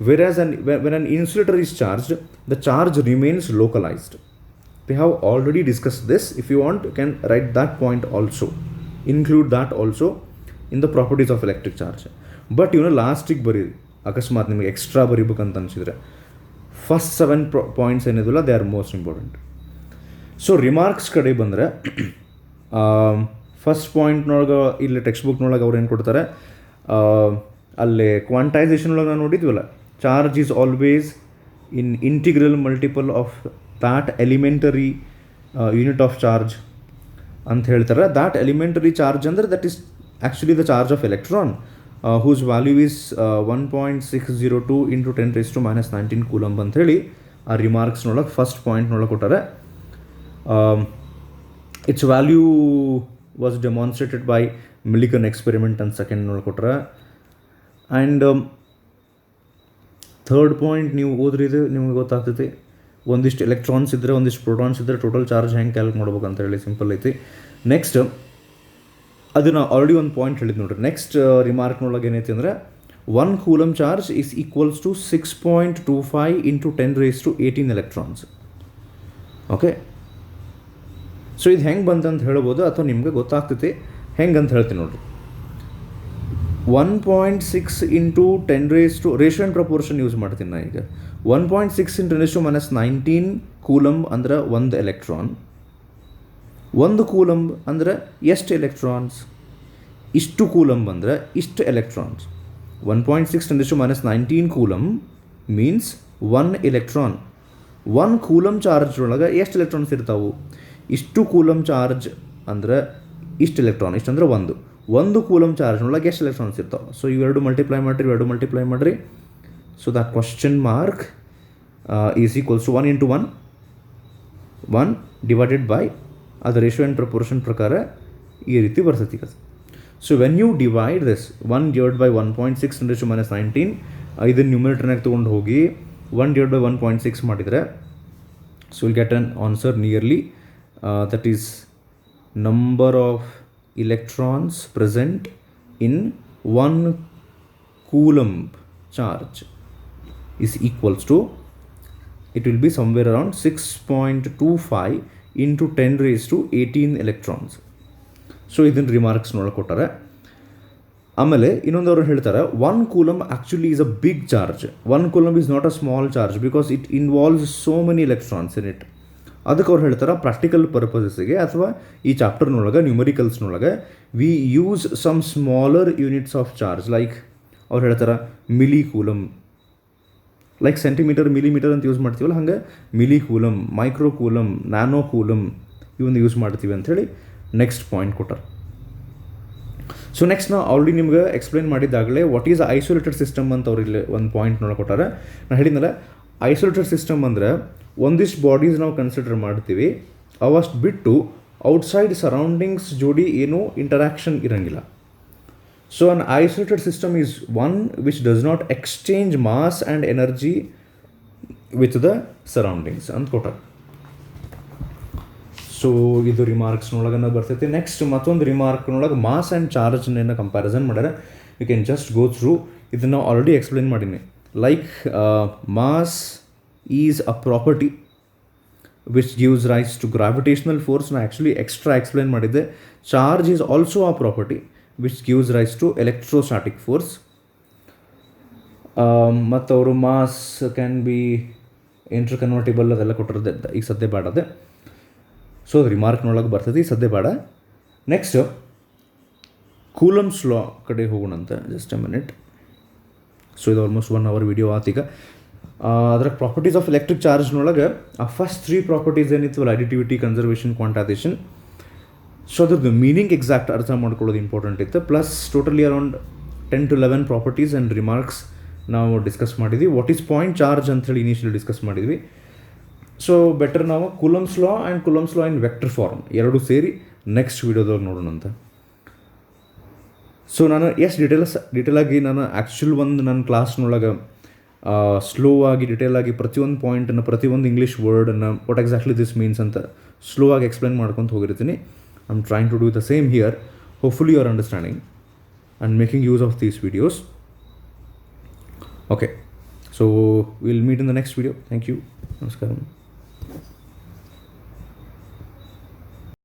whereas when an insulator is charged, the charge remains localized. We have already discussed this. If you want, you can write that point also, include that also in the properties of electric charge. But ಲಾಸ್ಟಿಗೆ ಬರೀ ಅಕಸ್ಮಾತ್ ನಿಮಗೆ extra ಬರೀಬೇಕಂತ ಅನಿಸಿದರೆ first 7 points ಏನಿದಲ್ಲ they are most important. So remarks ಕಡೆ ಬಂದರೆ first ಪಾಯಿಂಟ್ನೊಳಗೆ ಇಲ್ಲಿ ಟೆಕ್ಸ್ಟ್ ಬುಕ್ನೊಳಗೆ ಅವ್ರು ಏನು ಕೊಡ್ತಾರೆ, ಅಲ್ಲೇ ಕ್ವಾಂಟೈಸೇಷನ್ ಒಳಗೆ ನಾವು ನೋಡಿದ್ವಲ್ಲ, charge is always in integral multiple of that elementary unit of charge ಅಂತ ಹೇಳ್ತಾರೆ. ದ್ಯಾಟ್ ಎಲಿಮೆಂಟರಿ ಚಾರ್ಜ್ ಅಂದರೆ that is actually the charge of electron whose value is 1.602 × 10⁻⁻19 coulomb ಅಂಥೇಳಿ ಆ ರಿಮಾರ್ಕ್ಸ್ನೊಳಗೆ ಫಸ್ಟ್ ಪಾಯಿಂಟ್ನೊಳಗೆ ಕೊಟ್ಟಾರೆ. Its value was demonstrated by Millikan experiment ಅಂತ ಸೆಕೆಂಡ್ನೊಳಗೆ ಕೊಟ್ಟಾರೆ. ಆ್ಯಂಡ್ ಥರ್ಡ್ ಪಾಯಿಂಟ್ ನೀವು ಓದ್ರಿದು ನಿಮಗೆ ಗೊತ್ತಾಗ್ತೈತಿ, ಒಂದಿಷ್ಟು ಎಲೆಕ್ಟ್ರಾನ್ಸ್ ಇದ್ದರೆ ಒಂದಿಷ್ಟು ಪ್ರೋಟಾನ್ಸ್ ಇದ್ದರೆ ಟೋಟಲ್ ಚಾರ್ಜ್ ಹೆಂಗೆ ಕ್ಯಾಲ್ಕ್ ಮಾಡ್ಬೇಕು ಅಂತ ಹೇಳಿ ಸಿಂಪಲ್ ಐತಿ. ನೆಕ್ಸ್ಟ್ ಅದು ನಾವು ಆಲ್ರೆಡಿ ಒಂದು ಪಾಯಿಂಟ್ ಹೇಳಿದ್ದು ನೋಡ್ರಿ. ನೆಕ್ಸ್ಟ್ ರಿಮಾರ್ಕ್ನೊಳಗೆ ಏನೈತಿ ಅಂದರೆ 1 coulomb charge is equals to 6.25 × 10⁻18 electrons. Okay, so ಇದು ಹೆಂಗೆ ಬಂತಂತ ಹೇಳ್ಬೋದು ಅಥವಾ ನಿಮಗೆ ಗೊತ್ತಾಗ್ತೈತಿ ಹೆಂಗೆ ಅಂತ ಹೇಳ್ತೀನಿ ನೋಡಿರಿ. 1.6 × 10⁻, ರೇಷಿಯೋ ಆ್ಯಂಡ್ ಪ್ರಪೋರ್ಷನ್ ಯೂಸ್ ಮಾಡ್ತೀನಿ ನಾನು ಈಗ. 1.6 × 10⁻19 ಕೂಲಂಬ್ ಅಂದ್ರೆ 1 ಎಲೆಕ್ಟ್ರಾನ್. 1 ಕೂಲಂಬ್ ಅಂದರೆ ಎಷ್ಟು ಎಲೆಕ್ಟ್ರಾನ್ಸ್? ಇಷ್ಟು ಕೂಲಂಬ್ ಅಂದರೆ ಇಷ್ಟು electrons. 1.6 × 10⁻19 coulomb means 1 electron. 1 coulomb charge ಒಳಗೆ ಎಷ್ಟು ಎಲೆಕ್ಟ್ರಾನ್ಸ್ ಇರ್ತಾವೆ? ಇಷ್ಟು ಕೂಲಂಬ್ ಚಾರ್ಜ್ ಅಂದರೆ ಇಷ್ಟು ಎಲೆಕ್ಟ್ರಾನ್, ಇಷ್ಟು ಅಂದರೆ 1 ಕೂಲಮ್ ಚಾರ್ಜ್ನೊಳಗೆ ಎಷ್ಟು ಎಲೆಕ್ಟ್ರಾನ್ಸ್ ಇರ್ತಾವೆ? ಸೊ ಇವೆರಡು ಮಲ್ಟಿಪ್ಲೈ ಮಾಡಿರಿ. So that question mark is equals to 1 × 1 divided by ಅದು ರೇಷಿಯೋ ಆ್ಯಂಡ್ ಪ್ರಪೋರ್ಷನ್ ಪ್ರಕಾರ ಈ ರೀತಿ ಬರ್ತೈತಿ. So when you divide this 1 divide by 1.6 × 10⁻19, ಇದನ್ನು ನ್ಯೂಮರೇಟರ್ನಾಗ ತೊಗೊಂಡು ಹೋಗಿ 1 ಡಿವೈಡ್ ಬೈ 1.6 ಮಾಡಿದರೆ so will get an answer nearly that is number of electrons present in 1 coulomb charge is equals to, it will be somewhere around 6.25 × 10⁻18 electrons. So ಇದನ್ನು ರಿಮಾರ್ಕ್ಸ್ನೊಳಗೆ ಕೊಟ್ಟಾರೆ. ಆಮೇಲೆ ಇನ್ನೊಂದವ್ರು ಹೇಳ್ತಾರೆ 1 coulomb actually is a big charge. 1 coulomb is not a small charge because it involves so many electrons in it. ಅದಕ್ಕೆ ಅವ್ರು ಹೇಳ್ತಾರೆ practical ಪರ್ಪಸಸ್ಗೆ ಅಥವಾ ಈ ಚಾಪ್ಟರ್ನೊಳಗೆ ನ್ಯೂಮರಿಕಲ್ಸ್ನೊಳಗೆ we use some smaller units of charge. Like ಅವ್ರು ಹೇಳ್ತಾರೆ millicoulomb, like centimetre millimetre ಅಂತ ಯೂಸ್ ಮಾಡ್ತೀವಲ್ಲ ಹಂಗೆ millicoulomb, microcoulomb, nanocoulomb ಇವನ್ನ ಯೂಸ್ ಮಾಡ್ತೀವಿ ಅಂಥೇಳಿ ನೆಕ್ಸ್ಟ್ ಪಾಯಿಂಟ್ ಕೊಟ್ಟಾರೆ. ಸೊ ನೆಕ್ಸ್ಟ್ ನಾವು ಆಲ್ರೆಡಿ ನಿಮ್ಗೆ ಎಕ್ಸ್ಪ್ಲೈನ್ ಮಾಡಿದ್ದಾಗಲೇ ವಾಟ್ ಈಸ್ ಐಸೋಲೇಟೆಡ್ ಸಿಸ್ಟಮ್ ಅಂತ ಅವ್ರು ಇಲ್ಲಿ ಒಂದು ಪಾಯಿಂಟ್ನೊಳಗೆ ಕೊಟ್ಟಾರೆ. ನಾನು ಹೇಳಿದ್ನಲ್ಲ ಐಸೋಲೇಟೆಡ್ ಸಿಸ್ಟಮ್ ಅಂದರೆ ಒಂದಿಷ್ಟು ಬಾಡೀಸ್ ನಾವು ಕನ್ಸಿಡರ್ ಮಾಡ್ತೀವಿ, ಅವಷ್ಟು ಬಿಟ್ಟು ಔಟ್ಸೈಡ್ ಸರೌಂಡಿಂಗ್ಸ್ ಜೋಡಿ ಏನೂ ಇಂಟರಾಕ್ಷನ್ ಇರೋಂಗಿಲ್ಲ. So an isolated system is one which does not exchange mass and energy with the surroundings ಅಂತ ಕೊಟ್ಟಾರೆ. ಸೊ ಇದು ರಿಮಾರ್ಕ್ಸ್ನೊಳಗನ್ನ ಬರ್ತೈತಿ. ನೆಕ್ಸ್ಟ್ ಮತ್ತೊಂದು ರಿಮಾರ್ಕ್ನೊಳಗೆ ಮಾಸ್ ಆ್ಯಂಡ್ ಚಾರ್ಜ್ನ ಕಂಪ್ಯಾರಿಸನ್ ಮಾಡ್ಯಾರ. You can just go through, ಇದನ್ನು ಆಲ್ರೆಡಿ ಎಕ್ಸ್ಪ್ಲೇನ್ ಮಾಡೀನಿ. Like mass is a property which gives rise to gravitational force. ನಾನು ಆ್ಯಕ್ಚುಲಿ ಎಕ್ಸ್ಟ್ರಾ ಎಕ್ಸ್ಪ್ಲೇನ್ ಮಾಡಿದ್ದೆ. Charge is also a property which gives rise to electrostatic force. ಮತ್ತು ಅವರು mass can be interconvertible ಅದೆಲ್ಲ ಕೊಟ್ಟಿರೋದೆ, ಈಗ ಸದ್ಯ ಬೇಡ ಅದೇ. ಸೊ ಅದು ರಿಮಾರ್ಕ್ನೊಳಗೆ ಬರ್ತದೆ, ಈಗ ಸದ್ಯ ಬೇಡ. ನೆಕ್ಸ್ಟ್ ಕೂಲಮ್ಸ್ ಲಾ ಕಡೆ ಹೋಗೋಣಂತ, ಜಸ್ಟ್ ಎ ಮಿನಿಟ್. ಸೊ ಇದು ಆಲ್ಮೋಸ್ಟ್ 1 hour ವಿಡಿಯೋ ಆತೀಗ. ಅದರ ಪ್ರಾಪರ್ಟೀಸ್ ಆಫ್ ಎಲೆಕ್ಟ್ರಿಕ್ ಚಾರ್ಜ್ನೊಳಗೆ ಆ ಫಸ್ಟ್ 3 ಪ್ರಾಪರ್ಟೀಸ್ ಏನಿತ್ತು, ಅಡಿಟಿವಿಟಿ, ಕನ್ಸರ್ವೇಷನ್, ಕ್ವಾಂಟೈಸೇಷನ್. ಸೊ ಅದ್ರದ್ದು ಮೀನಿಂಗ್ ಎಕ್ಸಾಕ್ಟ್ ಅರ್ಥ ಮಾಡ್ಕೊಳ್ಳೋದು ಇಂಪಾರ್ಟೆಂಟ್ ಇತ್ತು. Plus totally around 10 to 11 properties and remarks ನಾವು ಡಿಸ್ಕಸ್ ಮಾಡಿದ್ವಿ. ವಾಟ್ ಈಸ್ ಪಾಯಿಂಟ್ ಚಾರ್ಜ್ ಅಂಥೇಳಿ ಇನಿಷಿಯಲಿ ಡಿಸ್ಕಸ್ ಮಾಡಿದ್ವಿ. ಸೊ ಬೆಟರ್ ನಾವು Coulomb's law and Coulomb's law in vector form ಎರಡೂ ಸೇರಿ ನೆಕ್ಸ್ಟ್ ವೀಡಿಯೋದಾಗ ನೋಡೋಣ ಅಂತ. ಸೊ ನಾನು ಡೀಟೇಲಾಗಿ ನಾನು ಆ್ಯಕ್ಚುಲ್ ಒಂದು ನನ್ನ ಕ್ಲಾಸ್ನೊಳಗೆ ಸ್ಲೋ ಆಗಿ ಡಿಟೇಲಾಗಿ ಪ್ರತಿಯೊಂದು ಪಾಯಿಂಟನ್ನು ಪ್ರತಿಯೊಂದು ಇಂಗ್ಲೀಷ್ ವರ್ಡನ್ನು ವಾಟ್ ಎಕ್ಸಾಕ್ಟ್ಲಿ ದಿಸ್ ಮೀನ್ಸ್ ಅಂತ ಸ್ಲೋ ಆಗಿ ಎಕ್ಸ್ಪ್ಲೇನ್ ಮಾಡ್ಕೊತ ಹೋಗಿರ್ತೀನಿ. I am trying to do the same here. Hopefully you are understanding and making use of these videos. Okay, so will meet in the next video. Thank you. ನಮಸ್ಕಾರ.